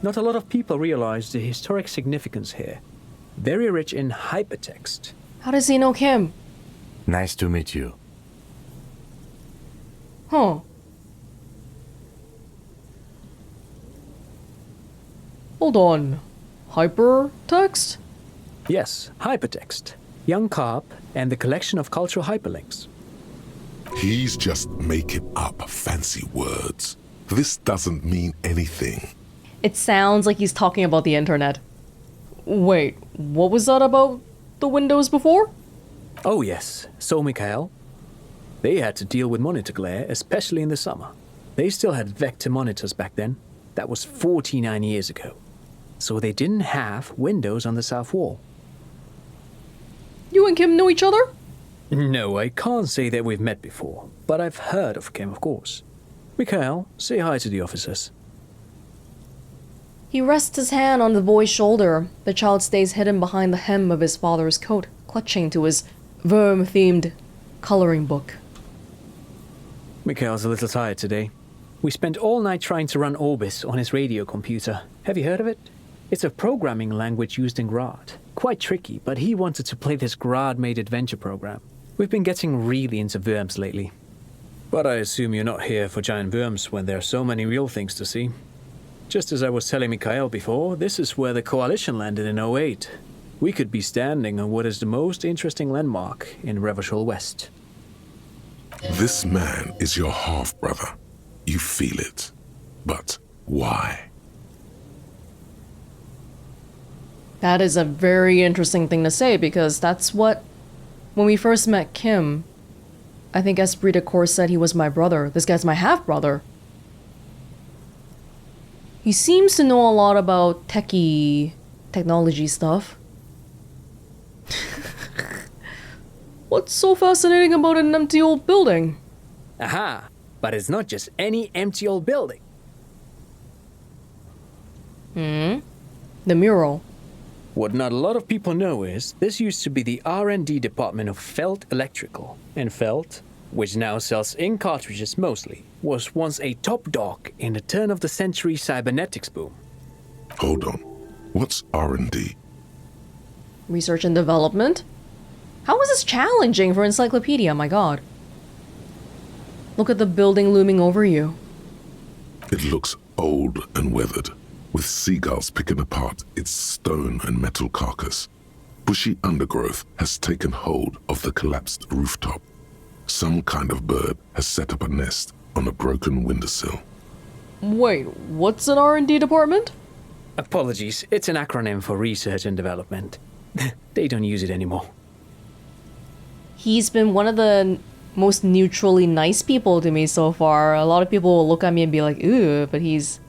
Not a lot of people realize the historic significance here. Very rich in hypertext. How does he know Kim? Nice to meet you. Huh. Hold on. Hypertext? Yes, hypertext. Young Carp and the collection of cultural hyperlinks. He's just making up fancy words. This doesn't mean anything. It sounds like he's talking about the internet. Wait, what was that about the windows before? Oh yes, so Mikhail. They had to deal with monitor glare, especially in the summer. They still had vector monitors back then. That was 49 years ago. So they didn't have windows on the south wall. You and Kim know each other? No, I can't say that we've met before, but I've heard of Kim, of course. Mikhail, say hi to the officers. He rests his hand on the boy's shoulder. The child stays hidden behind the hem of his father's coat, clutching to his worm-themed coloring book. Mikhail's a little tired today. We spent all night trying to run Orbis on his radio computer. Have you heard of it? It's a programming language used in Grad. Quite tricky, but he wanted to play this Grad-made adventure program. We've been getting really into worms lately. But I assume you're not here for giant worms when there are so many real things to see. Just as I was telling Mikhail before, this is where the Coalition landed in '08. We could be standing on what is the most interesting landmark in Revachol West. This man is your half-brother. You feel it. But why? That is a very interesting thing to say, because that's what... When we first met Kim, I think Esprit de Corps said he was my brother. This guy's my half-brother. He seems to know a lot about technology stuff. What's so fascinating about an empty old building? Aha! But it's not just any empty old building. The mural. What not a lot of people know is this used to be the R&D department of Felt Electrical. And Felt, which now sells ink cartridges mostly, was once a top dog in the turn-of-the-century cybernetics boom. Hold on. What's R&D? Research and development? How is this challenging for Encyclopedia? My god. Look at the building looming over you. It looks old and weathered, with seagulls picking apart its stone and metal carcass. Bushy undergrowth has taken hold of the collapsed rooftop. Some kind of bird has set up a nest on a broken windowsill. Wait, what's an R&D department? Apologies, it's an acronym for research and development. They don't use it anymore. He's been one of the most neutrally nice people to me so far. A lot of people will look at me and be like, ooh, but he's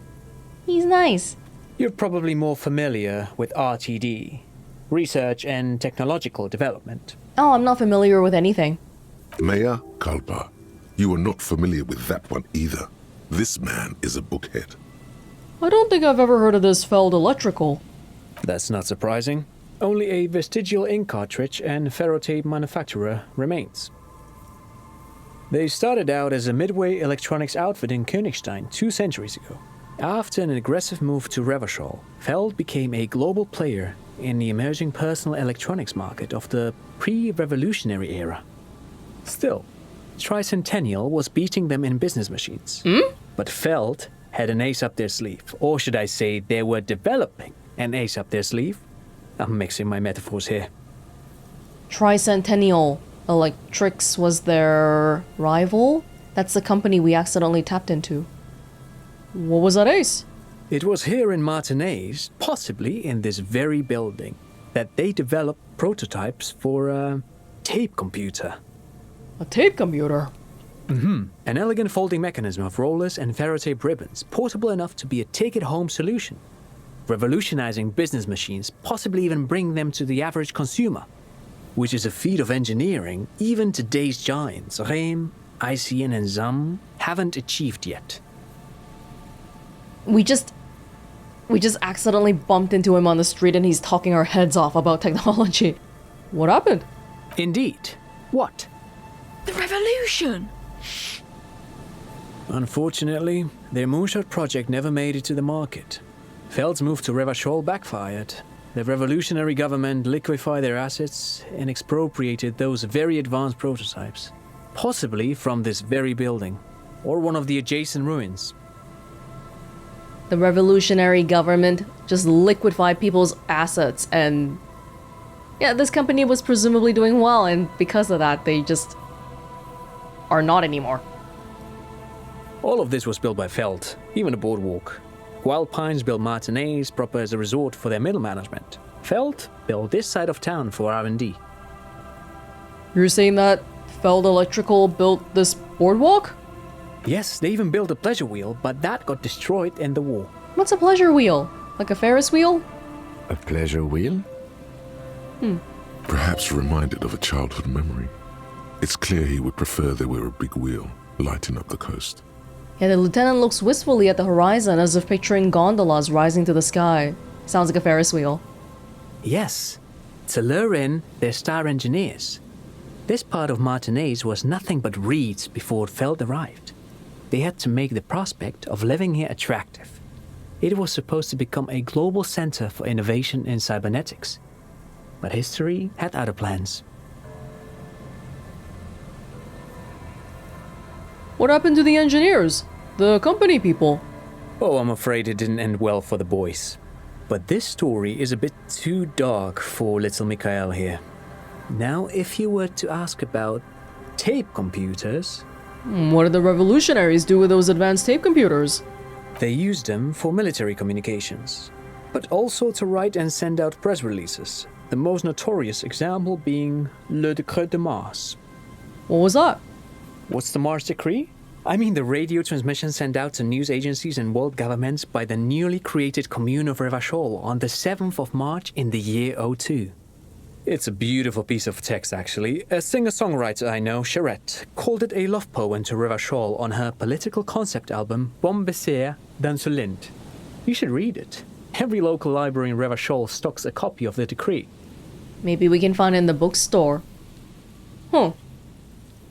nice. You're probably more familiar with RTD, Research and Technological Development. Oh, I'm not familiar with anything. Mayor Kalpa, you are not familiar with that one either. This man is a bookhead. I don't think I've ever heard of this Feld Electrical. That's not surprising. Only a vestigial ink cartridge and ferrotape manufacturer remains. They started out as a midway electronics outfit in Königstein 2 centuries ago. After an aggressive move to Revachol, Feld became a global player in the emerging personal electronics market of the pre-revolutionary era. Still, Tricentennial was beating them in business machines. But Feld had an ace up their sleeve, or should I say they were developing an ace up their sleeve. I'm mixing my metaphors here. Tricentennial Electrics was their rival? That's the company we accidentally tapped into. What was that ace? It was here in Martinez, possibly in this very building, that they developed prototypes for a tape computer. A tape computer? An elegant folding mechanism of rollers and ferrotape ribbons, portable enough to be a take-it-home solution. Revolutionizing business machines, possibly even bring them to the average consumer, which is a feat of engineering even today's giants, Rehm, ICN and ZAM, haven't achieved yet. We just accidentally bumped into him on the street and he's talking our heads off about technology. What happened? Indeed. What? The revolution! Unfortunately, their moonshot project never made it to the market. Feld's move to Revachol backfired. The revolutionary government liquefied their assets and expropriated those very advanced prototypes, possibly from this very building, or one of the adjacent ruins. The revolutionary government just liquefied people's assets, and yeah, this company was presumably doing well, and because of that, they just are not anymore. All of this was built by Feld, even the boardwalk. Wild Pines built Martinez proper as a resort for their middle management. Feld built this side of town for R&D. You're saying that Feld Electrical built this boardwalk? Yes, they even built a pleasure wheel, but that got destroyed in the war. What's a pleasure wheel? Like a Ferris wheel? A pleasure wheel? Perhaps reminded of a childhood memory. It's clear he would prefer there were a big wheel lighting up the coast. Yeah, the lieutenant looks wistfully at the horizon as if picturing gondolas rising to the sky. Sounds like a Ferris wheel. Yes, to lure in their star engineers. This part of Martinez was nothing but reeds before Feld arrived. They had to make the prospect of living here attractive. It was supposed to become a global center for innovation in cybernetics. But history had other plans. What happened to the engineers? The company people? Oh, I'm afraid it didn't end well for the boys. But this story is a bit too dark for little Mikhail here. Now, if you were to ask about tape computers... What did the revolutionaries do with those advanced tape computers? They used them for military communications, but also to write and send out press releases. The most notorious example being Le Décret de Mars. What was that? What's the Mars Decree? I mean the radio transmission sent out to news agencies and world governments by the newly created Commune of Revachol on the 7th of March in the year 02. It's a beautiful piece of text, actually. A singer-songwriter I know, Charette, called it a love poem to Revachol on her political concept album, Bon Baiser dans le Lind. You should read it. Every local library in Revachol stocks a copy of the decree. Maybe we can find it in the bookstore. Huh.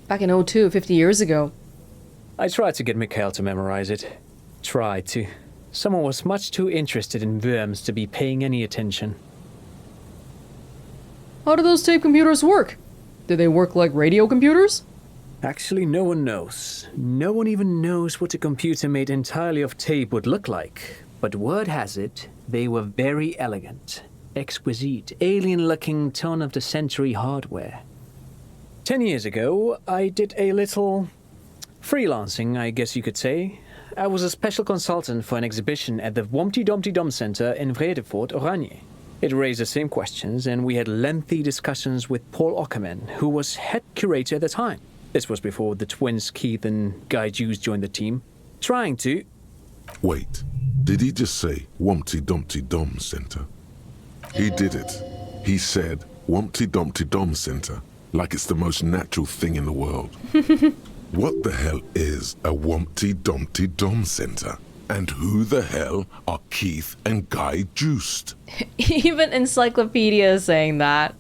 Back in 02, 50 years ago. I tried to get Mikhail to memorize it. Tried to. Someone was much too interested in worms to be paying any attention. How do those tape computers work? Do they work like radio computers? Actually, no one knows. No one even knows what a computer made entirely of tape would look like. But word has it, they were very elegant, exquisite, alien-looking turn-of-the-century hardware. 10 years ago, I did a little freelancing, I guess you could say. I was a special consultant for an exhibition at the Wompty Dumpty Dum Center in Vredefort, Oranje. It raised the same questions, and we had lengthy discussions with Paul Ockerman, who was head curator at the time. This was before the twins Keith and Guy Hughes joined the team, trying to... Wait, did he just say Wumpty Dumpty Dum Center? He did it. He said Wumpty Dumpty Dum Center, like it's the most natural thing in the world. What the hell is a Wumpty Dumpty Dum Center? And who the hell are Keith and Guy Juiced? Even Encyclopedia is saying that.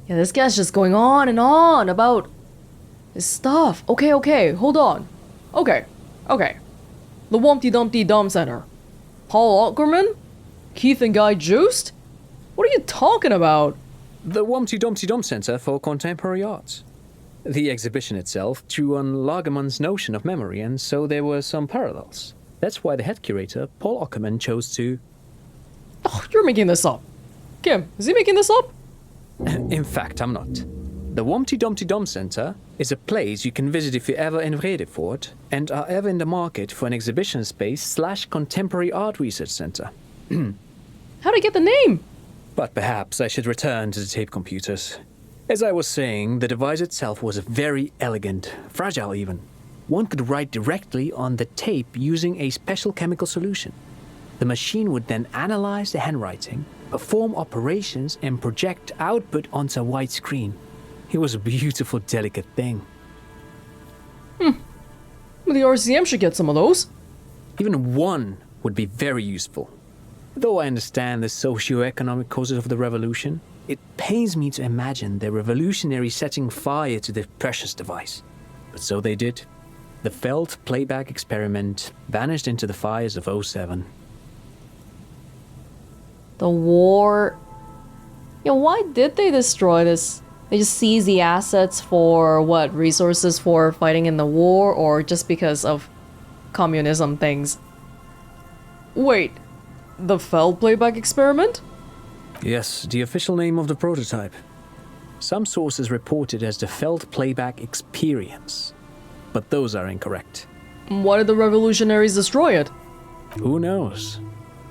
Yeah, this guy's just going on and on about his stuff. Okay, hold on. Okay. The Wumpty Dumpty Dum Center. Paul Ockerman? Keith and Guy Juiced? What are you talking about? The Wumpty Dumpty Dum Center for Contemporary Arts. The exhibition itself drew on Lagerman's notion of memory, and so there were some parallels. That's why the head curator, Paul Ockerman, chose to... Oh, you're making this up. Kim, is he making this up? In fact, I'm not. The Wumpty Dumpty Dum Center is a place you can visit if you're ever in Vredefort and are ever in the market for an exhibition space / contemporary art research center. How'd I get the name? But perhaps I should return to the tape computers. As I was saying, the device itself was very elegant, fragile even. One could write directly on the tape using a special chemical solution. The machine would then analyze the handwriting, perform operations, and project output onto a white screen. It was a beautiful, delicate thing. Well, the RCM should get some of those. Even one would be very useful. Though I understand the socio-economic causes of the revolution, it pains me to imagine the revolutionaries setting fire to the precious device. But so they did. The Feld playback experiment vanished into the fires of 07. The war... Yeah, why did they destroy this? They just seized the assets for, what, resources for fighting in the war, or just because of communism things? Wait, the Feld playback experiment? Yes, the official name of the prototype. Some sources report it as the Feld playback experience. But those are incorrect. Why did the revolutionaries destroy it? Who knows?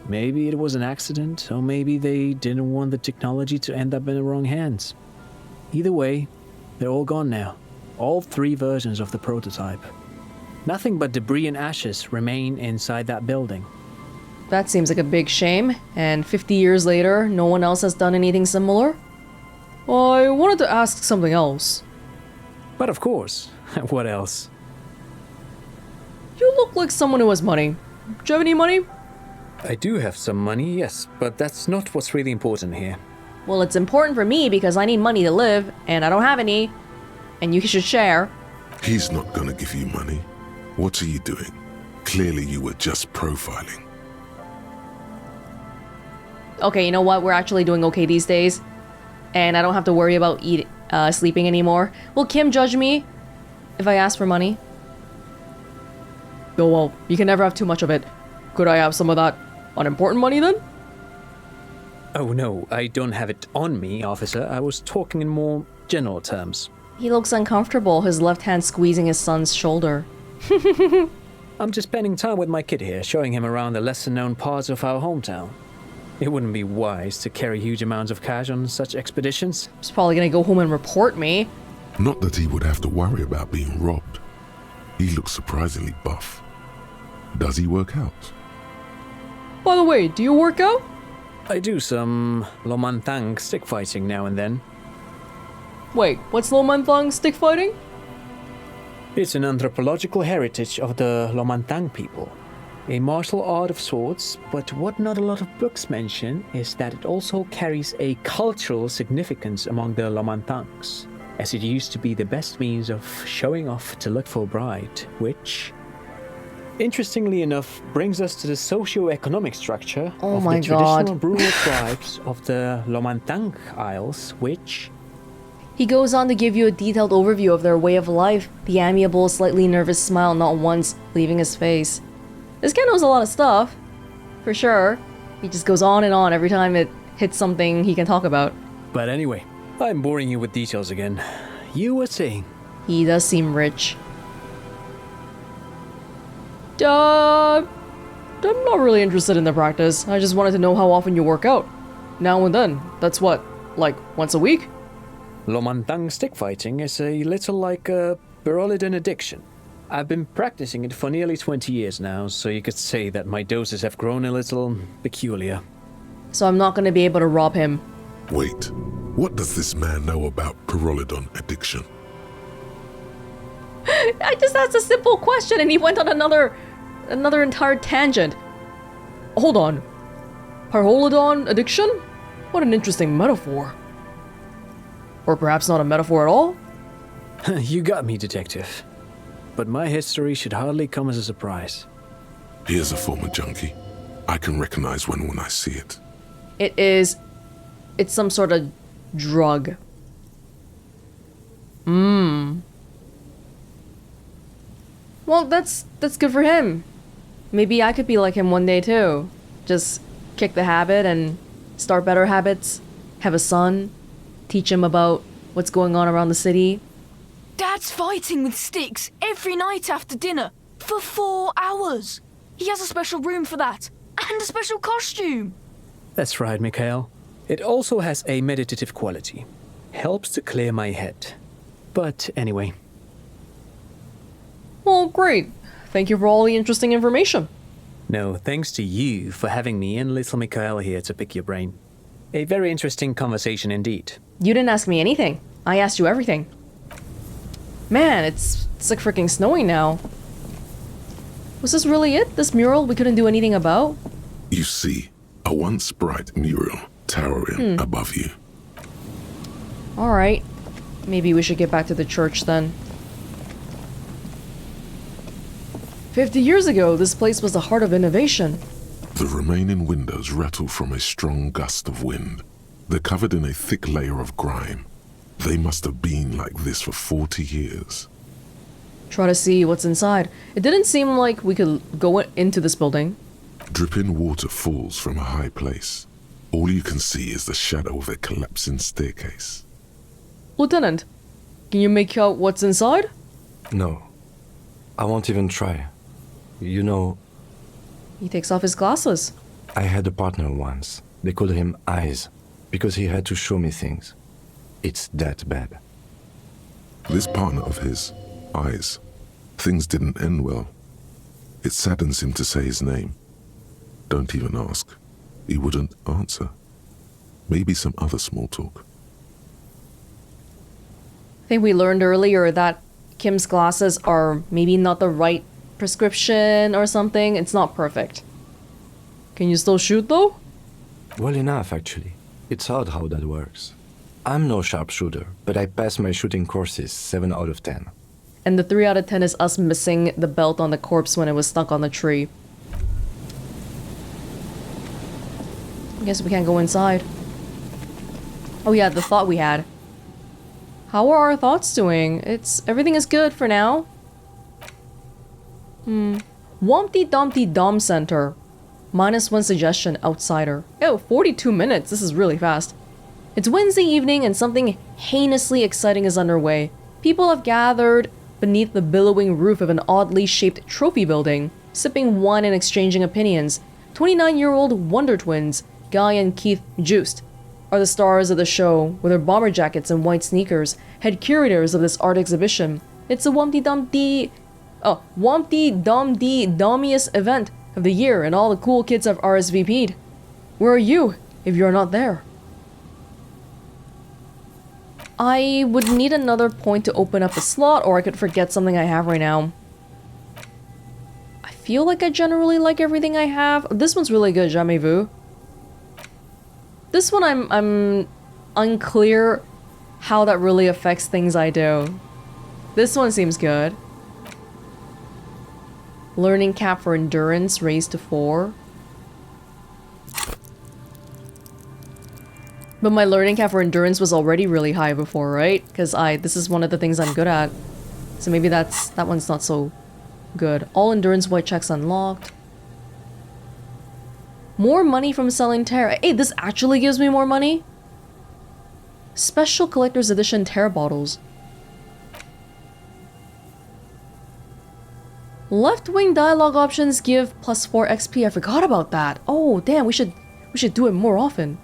Maybe it was an accident, or maybe they didn't want the technology to end up in the wrong hands. Either way, they're all gone now. All 3 versions of the prototype. Nothing but debris and ashes remain inside that building. That seems like a big shame, and 50 years later, no one else has done anything similar? I wanted to ask something else. But of course, what else? You look like someone who has money. Do you have any money? I do have some money, yes, but that's not what's really important here. Well, it's important for me because I need money to live, and I don't have any. And you should share. He's not gonna give you money. What are you doing? Clearly you were just profiling. Okay, you know what? We're actually doing okay these days. And I don't have to worry about sleeping anymore. Will Kim judge me if I ask for money? Oh, well, you can never have too much of it. Could I have some of that unimportant money then? Oh no, I don't have it on me, officer. I was talking in more general terms. He looks uncomfortable, his left hand squeezing his son's shoulder. I'm just spending time with my kid here, showing him around the lesser-known parts of our hometown. It wouldn't be wise to carry huge amounts of cash on such expeditions. He's probably gonna go home and report me. Not that he would have to worry about being robbed. He looks surprisingly buff. Does he work out? By the way, do you work out? I do some Lomantang stick fighting now and then. Wait, what's Lomantang stick fighting? It's an anthropological heritage of the Lomantang people. A martial art of sorts, but what not a lot of books mention is that it also carries a cultural significance among the Lomantangs, as it used to be the best means of showing off to look for a bride, which, interestingly enough, brings us to the socio-economic structure of the traditional rural tribes of the Lomantang Isles, which... He goes on to give you a detailed overview of their way of life, the amiable, slightly nervous smile not once leaving his face. This guy knows a lot of stuff, for sure. He just goes on and on every time it hits something he can talk about. But anyway, I'm boring you with details again. You were saying? He does seem rich. I'm not really interested in the practice. I just wanted to know how often you work out. Now and then. That's what, like once a week? Lomantang stick fighting is a little like a Berolidin addiction. I've been practicing it for nearly 20 years now, so you could say that my doses have grown a little peculiar. So I'm not going to be able to rob him. Wait, what does this man know about Pyrrolidon addiction? I just asked a simple question and he went on another entire tangent. Hold on. Pyrrolidon addiction? What an interesting metaphor. Or perhaps not a metaphor at all? You got me, detective. But my history should hardly come as a surprise. Here's a former junkie. I can recognize one when I see it. It's some sort of drug. Well, that's good for him. Maybe I could be like him one day too. Just kick the habit and start better habits. Have a son. Teach him about what's going on around the city. Dad's fighting with sticks every night after dinner for 4 hours. He has a special room for that and a special costume. That's right, Mikhail. It also has a meditative quality. Helps to clear my head. But anyway. Well, great. Thank you for all the interesting information. No, thanks to you for having me and little Mikhail here to pick your brain. A very interesting conversation indeed. You didn't ask me anything. I asked you everything. Man, it's like freaking snowing now. Was this really it? This mural we couldn't do anything about? You see a once bright mural towering above you. Alright. Maybe we should get back to the church then. 50 years ago, this place was the heart of innovation. The remaining windows rattle from a strong gust of wind. They're covered in a thick layer of grime. They must have been like this for 40 years. Try to see what's inside. It didn't seem like we could go into this building. Dripping water falls from a high place. All you can see is the shadow of a collapsing staircase. Lieutenant, can you make out what's inside? No. I won't even try. You know... He takes off his glasses. I had a partner once. They called him Eyes, because he had to show me things. It's that bad. This partner of his, Eyes, things didn't end well. It saddens him to say his name. Don't even ask. He wouldn't answer. Maybe some other small talk. I think we learned earlier that Kim's glasses are maybe not the right prescription or something. It's not perfect. Can you still shoot though? Well enough, actually. It's odd how that works. I'm no sharpshooter, but I pass my shooting courses 7 out of 10. And the 3 out of 10 is us missing the belt on the corpse when it was stuck on the tree. I guess we can't go inside. Oh yeah, the thought we had. How are our thoughts doing? Everything is good for now. Wumpty Dumpty Dom Center. -1 suggestion, outsider. Oh, 42 minutes. This is really fast. It's Wednesday evening and something heinously exciting is underway. People have gathered beneath the billowing roof of an oddly shaped trophy building, sipping wine and exchanging opinions. 29-year-old Wonder Twins, Guy and Keith Joost, are the stars of the show, with their bomber jackets and white sneakers, head curators of this art exhibition. It's a Wumpty Dumpty Dummiest event of the year, and all the cool kids have RSVP'd. Where are you, if you're not there? I would need another point to open up a slot, or I could forget something I have right now. I feel like I generally like everything I have. This one's really good, jamais vu. This one I'm unclear how that really affects things I do. This one seems good. Learning cap for endurance raised to 4. But my learning cap for endurance was already really high before, right? Because this is one of the things I'm good at. So maybe that one's not so good. All endurance white checks unlocked. More money from selling Terra. Hey, this actually gives me more money? Special collector's edition Terra bottles. Left-wing dialogue options give +4 XP. I forgot about that. Oh, damn, we should do it more often.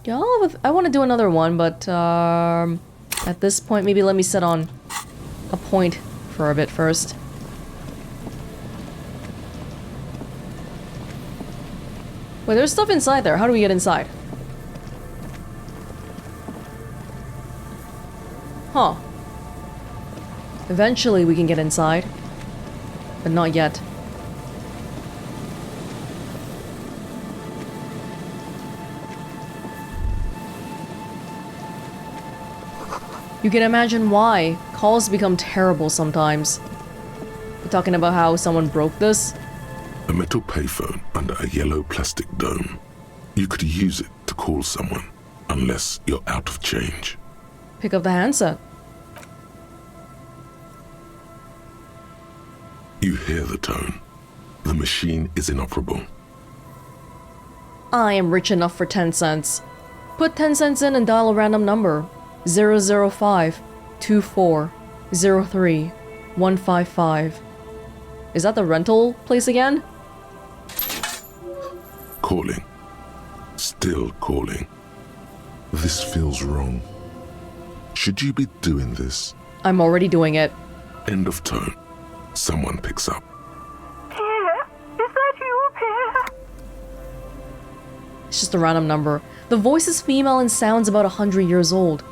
Yeah, I want to do another one, but at this point, maybe let me set on a point for a bit first. Wait, there's stuff inside there. How do we get inside? Huh. Eventually we can get inside, but not yet. You can imagine why calls become terrible sometimes. We're talking about how someone broke this. A metal payphone under a yellow plastic dome. You could use it to call someone, unless you're out of change. Pick up the handset. You hear the tone. The machine is inoperable. I am rich enough for 10 cents. Put 10 cents in and dial a random number. 005 24 03 155. Is that the rental place again? Calling. Still calling. This feels wrong. Should you be doing this? I'm already doing it. End of tone. Someone picks up. Pierre? Is that you, Pierre? It's just a random number. The voice is female and sounds about 100 years old.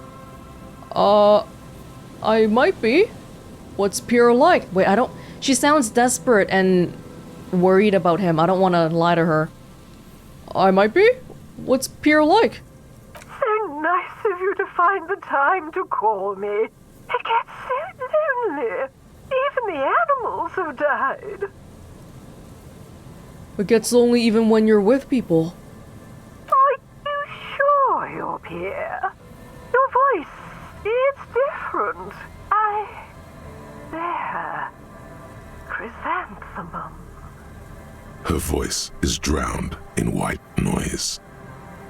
I might be. What's Pierre like? Wait, I don't... She sounds desperate and worried about him. I don't want to lie to her. I might be? What's Pierre like? So nice of you to find the time to call me. It gets so lonely. Even the animals have died. It gets lonely even when you're with people. Are you sure you're Pierre? Your voice, it's different. There. Chrysanthemum. Her voice is drowned in white noise.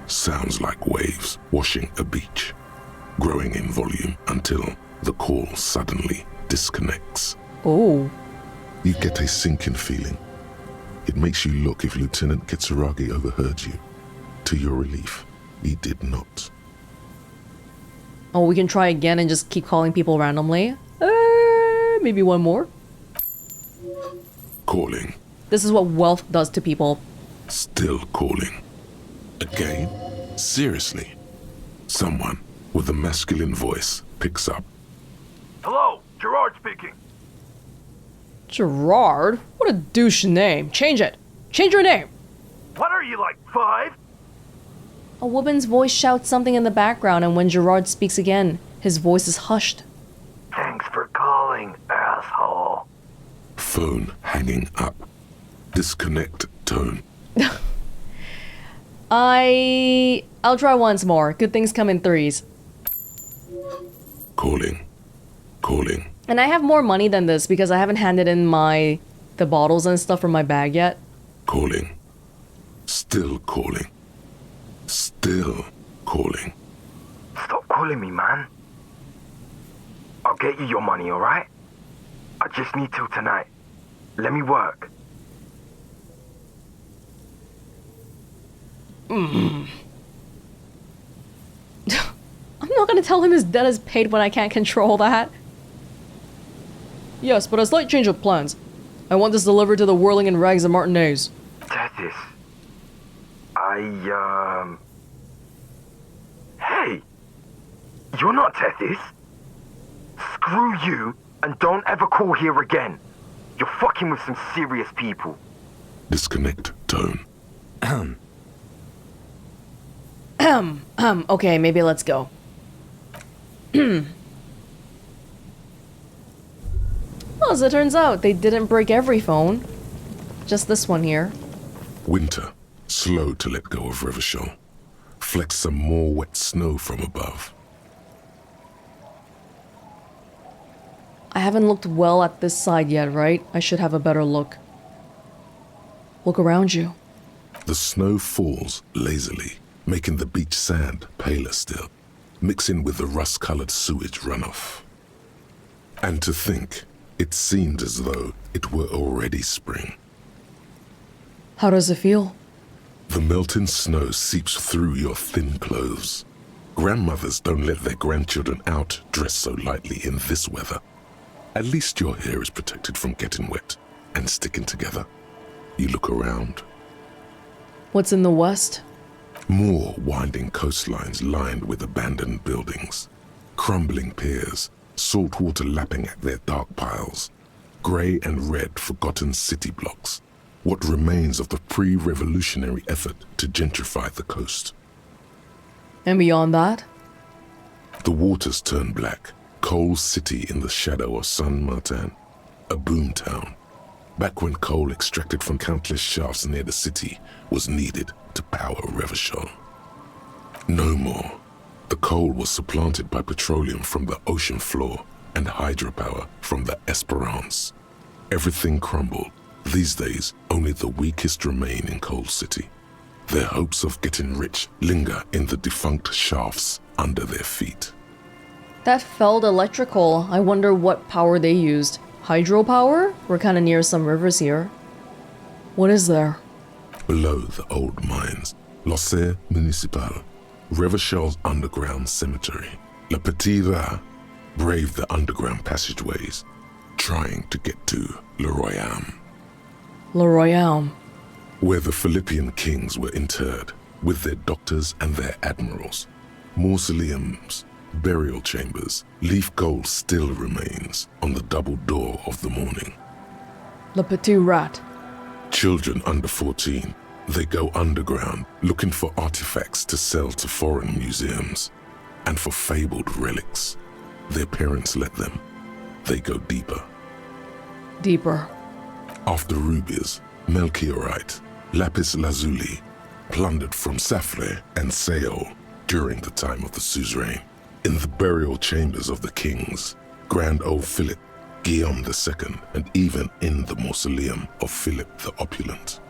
Sounds like waves washing a beach, growing in volume until the call suddenly disconnects. Oh. You get a sinking feeling. It makes you look if Lieutenant Kitsuragi overheard you. To your relief, he did not. Oh, we can try again and just keep calling people randomly. Maybe one more. Calling. This is what wealth does to people. Still calling. Again? Seriously? Someone with a masculine voice picks up. Who Gerard speaking. Gerard? What a douche name. Change it. Change your name. What are you, like 5? A woman's voice shouts something in the background, and when Gerard speaks again, his voice is hushed. Thanks for calling, asshole. Phone hanging up. Disconnect tone. I'll try once more. Good things come in threes. Calling. And I have more money than this because I haven't handed in the bottles and stuff from my bag yet. Calling. Still calling. Still calling. Stop calling me, man. I'll get you your money, alright? I just need till tonight. Let me work. I'm not gonna tell him his debt is paid when I can't control that. Yes, but a slight change of plans. I want this delivered to the Whirling and Rags of Martinez. Tethys. Hey! You're not Tethys. Screw you, and don't ever call here again. You're fucking with some serious people. Disconnect tone. Okay, maybe let's go. Well, as it turns out, they didn't break every phone. Just this one here. Winter, slow to let go of Revachol. Flecks some more wet snow from above. I haven't looked well at this side yet, right? I should have a better look. Look around you. The snow falls lazily, making the beach sand paler still, mixing with the rust-colored sewage runoff. And to think, it seemed as though it were already spring. How does it feel? The melting snow seeps through your thin clothes. Grandmothers don't let their grandchildren out dressed so lightly in this weather. At least your hair is protected from getting wet and sticking together. You look around. What's in the west? More winding coastlines lined with abandoned buildings. Crumbling piers, salt water lapping at their dark piles. Grey and red forgotten city blocks. What remains of the pre-revolutionary effort to gentrify the coast. And beyond that? The waters turn black. Coal City in the shadow of San Martin. A boom town. Back when coal extracted from countless shafts near the city was needed to power Revachol. No more. The coal was supplanted by petroleum from the ocean floor and hydropower from the Esperance. Everything crumbled. These days, only the weakest remain in Coal City. Their hopes of getting rich linger in the defunct shafts under their feet. That felt electrical. I wonder what power they used. Hydropower? We're kind of near some rivers here. What is there? Below the old mines, l'Océan Municipal, Revachol's underground cemetery. Le Petit Rat braved the underground passageways, trying to get to Le Royaume. Le Royaume. Where the Philippian kings were interred, with their doctors and their admirals. Mausoleums, burial chambers, leaf gold still remains on the double door of the morning. Le Petit Rat. Children under 14, they go underground looking for artifacts to sell to foreign museums. And for fabled relics, their parents let them. They go deeper. Deeper. After rubies, melchiorite, lapis lazuli, plundered from Safle and Seol during the time of the suzerain. In the burial chambers of the kings, Grand Old Philip, Guillaume II, and even in the mausoleum of Philip the Opulent.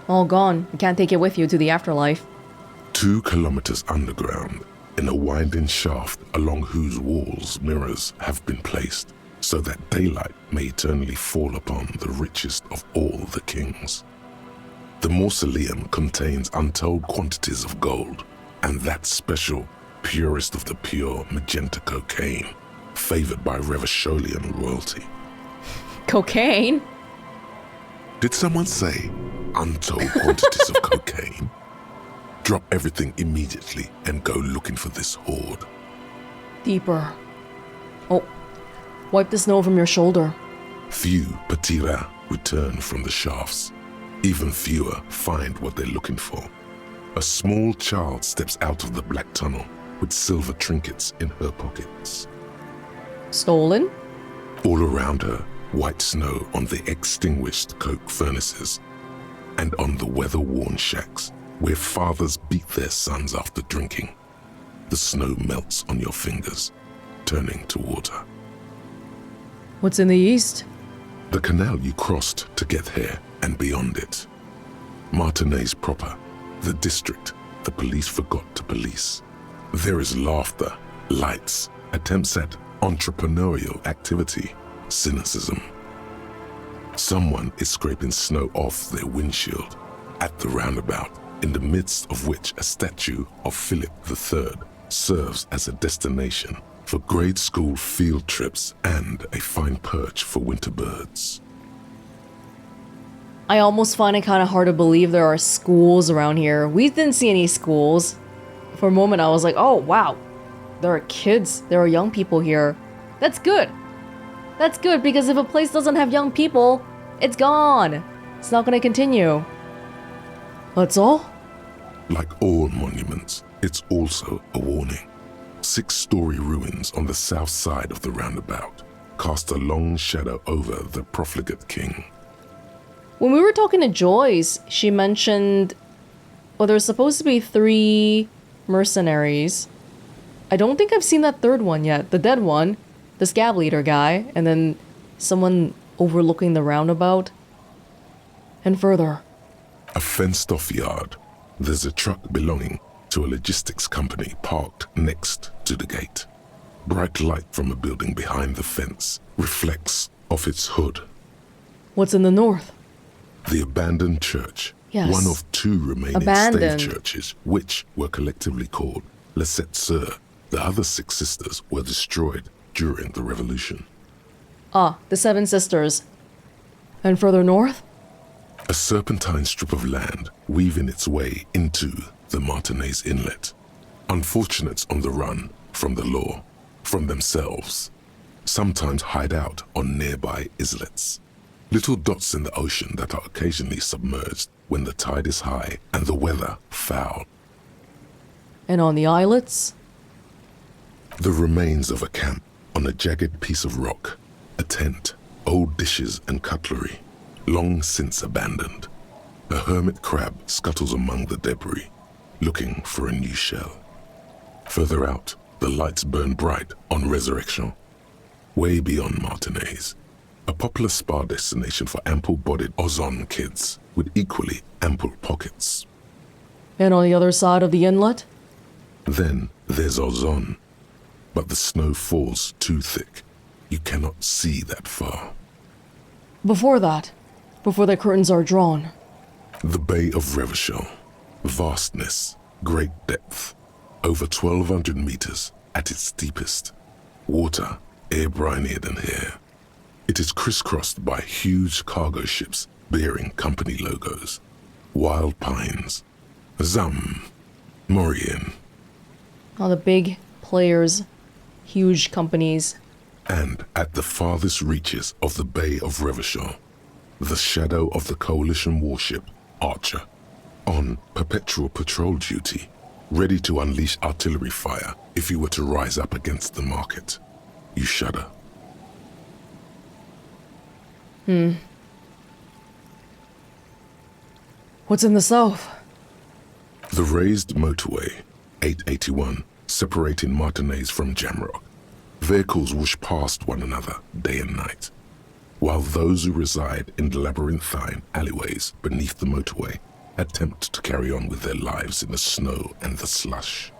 All gone. You can't take it with you to the afterlife. 2 kilometers underground, in a winding shaft along whose walls mirrors have been placed, so that daylight may eternally fall upon the richest of all the kings. The mausoleum contains untold quantities of gold, and that special, purest of the pure magenta cocaine, favored by Revacholian royalty. Cocaine? Did someone say untold quantities of cocaine? Drop everything immediately and go looking for this hoard. Deeper. Oh, wipe the snow from your shoulder. Few patira return from the shafts. Even fewer find what they're looking for. A small child steps out of the black tunnel with silver trinkets in her pockets. Stolen? All around her, white snow on the extinguished coke furnaces and on the weather-worn shacks where fathers beat their sons after drinking. The snow melts on your fingers, turning to water. What's in the east? The canal you crossed to get here and beyond it. Martinez proper, the district the police forgot to police. There is laughter, lights, attempts at entrepreneurial activity, cynicism. Someone is scraping snow off their windshield at the roundabout, in the midst of which a statue of Philip III serves as a destination for grade school field trips and a fine perch for winter birds. I almost find it kind of hard to believe there are schools around here. We didn't see any schools. For a moment, I was like, oh, wow. There are kids. There are young people here. That's good. That's good, because if a place doesn't have young people, it's gone. It's not going to continue. That's all? Like all monuments, it's also a warning. 6-story ruins on the south side of the roundabout cast a long shadow over the profligate king. When we were talking to Joyce, she mentioned, well, there's supposed to be 3 mercenaries. I don't think I've seen that third one yet. The dead one, the scab leader guy, and then someone overlooking the roundabout. And further. A fenced-off yard. There's a truck belonging to a logistics company parked next to the gate. Bright light from a building behind the fence reflects off its hood. What's in the north? The abandoned church. Yes. One of 2 remaining stave churches, which were collectively called Les Sept Sœurs. The other 6 sisters were destroyed during the revolution. Ah, the 7 sisters. And further north? A serpentine strip of land weaving its way into the Martinez Inlet. Unfortunates on the run from the law, from themselves, sometimes hide out on nearby islets. Little dots in the ocean that are occasionally submerged when the tide is high and the weather foul. And on the islets? The remains of a camp on a jagged piece of rock, a tent, old dishes and cutlery, long since abandoned. A hermit crab scuttles among the debris, looking for a new shell. Further out, the lights burn bright on Resurrection. Way beyond Martinez, a popular spa destination for ample-bodied Ozon kids with equally ample pockets. And on the other side of the inlet? Then there's Ozon, but the snow falls too thick. You cannot see that far. Before that, before the curtains are drawn. The Bay of Revachol, vastness, great depth, over 1,200 meters at its deepest. Water, air brinier than here. It is crisscrossed by huge cargo ships bearing company logos. Wild pines, Zam, Morien. All the big players, huge companies. And at the farthest reaches of the Bay of Revachol, the shadow of the coalition warship, Archer, on perpetual patrol duty, ready to unleash artillery fire if you were to rise up against the market. You shudder. What's in the south? The raised motorway, 881, separating Martinez from Jamrock. Vehicles whoosh past one another day and night, while those who reside in the labyrinthine alleyways beneath the motorway attempt to carry on with their lives in the snow and the slush.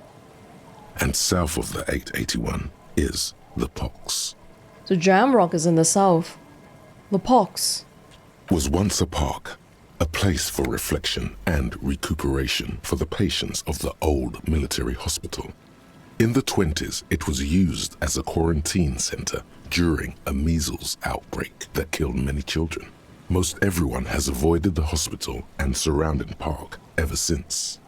And south of the 881 is the Pox. So Jamrock is in the south. The Pox was once a park, a place for reflection and recuperation for the patients of the old military hospital. In the 20s, it was used as a quarantine center during a measles outbreak that killed many children. Most everyone has avoided the hospital and surrounding park ever since.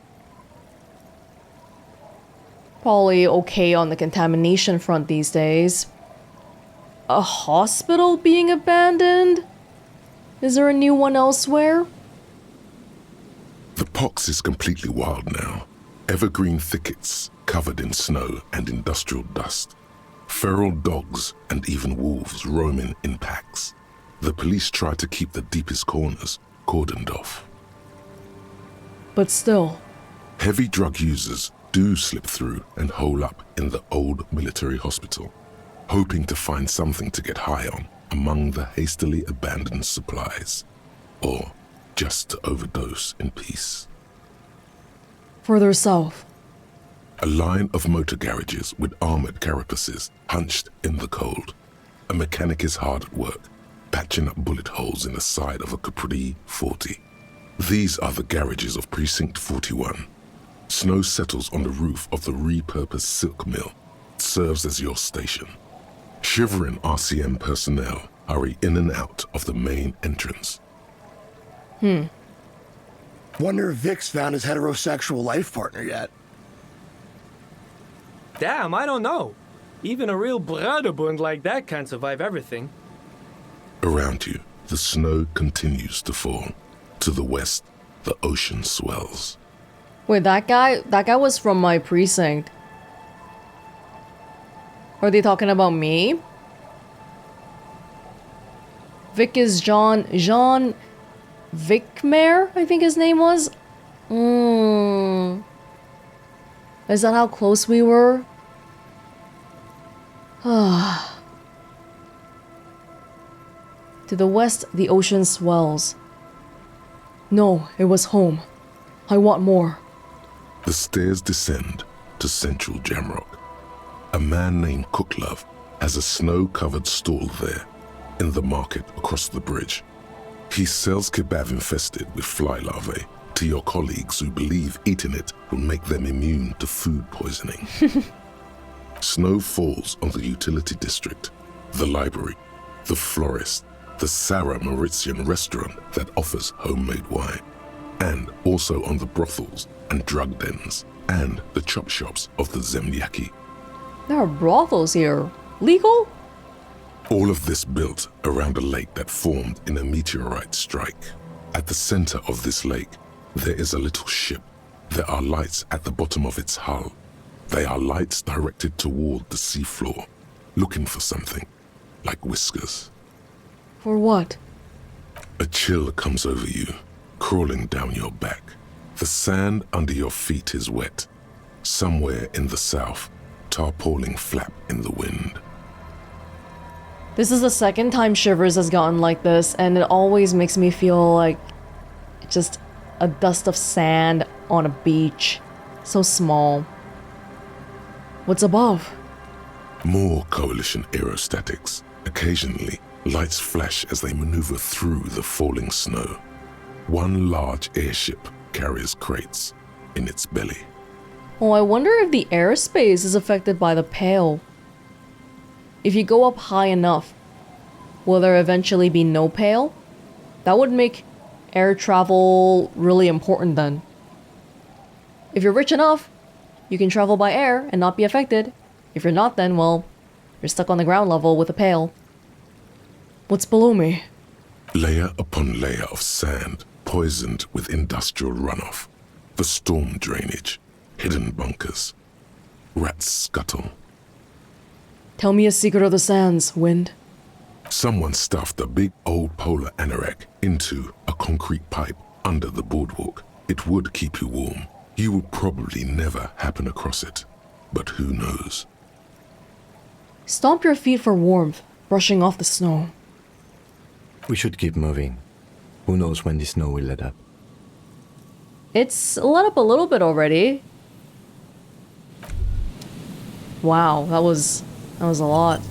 Probably okay on the contamination front these days. a hospital being abandoned? Is there a new one elsewhere? The pox is completely wild now. Evergreen thickets covered in snow and industrial dust. Feral dogs and even wolves roaming in packs. The police try to keep the deepest corners cordoned off. But still. Heavy drug users do slip through and hole up in the old military hospital, hoping to find something to get high on among the hastily abandoned supplies, or just to overdose in peace. Further south. A line of motor garages with armored carapaces hunched in the cold. A mechanic is hard at work, patching up bullet holes in the side of a Capri 40. These are the garages of Precinct 41. Snow settles on the roof of the repurposed silk mill. It serves as your station. Shivering RCM personnel hurry in and out of the main entrance. Wonder if Vic's found his heterosexual life partner yet. Damn, I don't know. Even a real Bruderbund like that can't survive everything. Around you, the snow continues to fall. To the west, the ocean swells. Wait, that guy was from my precinct. Are they talking about me? Vic is Jean Vicmare, I think his name was. Is that how close we were? To the west, the ocean swells. No, it was home. I want more. The stairs descend to central Jamrock. A man named Cooklove has a snow-covered stall there, in the market across the bridge. He sells kebab infested with fly larvae to your colleagues who believe eating it will make them immune to food poisoning. Snow falls on the utility district, the library, the florist, the Sarah Mauritian restaurant that offers homemade wine, and also on the brothels and drug dens and the chop shops of the Zemlyaki. There are brothels here. Legal? All of this built around a lake that formed in a meteorite strike. At the center of this lake, there is a little ship. There are lights at the bottom of its hull. They are lights directed toward the seafloor, looking for something, like whiskers. For what? A chill comes over you, crawling down your back. The sand under your feet is wet. Somewhere in the south, tarpaulin flap in the wind. This is the second time Shivers has gotten like this, and it always makes me feel like just a dust of sand on a beach. So small. What's above? More Coalition aerostatics. Occasionally, lights flash as they maneuver through the falling snow. One large airship carries crates in its belly. Oh, I wonder if the airspace is affected by the pale. If you go up high enough, will there eventually be no pale? That would make air travel really important then. If you're rich enough, you can travel by air and not be affected. If you're not, then, well, you're stuck on the ground level with a pail. What's below me? Layer upon layer of sand, poisoned with industrial runoff. The storm drainage, hidden bunkers. Rats scuttle. Tell me a secret of the sands, Wind. Someone stuffed a big old polar anorak into a concrete pipe under the boardwalk. It would keep you warm. You would probably never happen across it. But who knows? Stomp your feet for warmth, brushing off the snow. We should keep moving. Who knows when the snow will let up? It's let up a little bit already. Wow, that was a lot.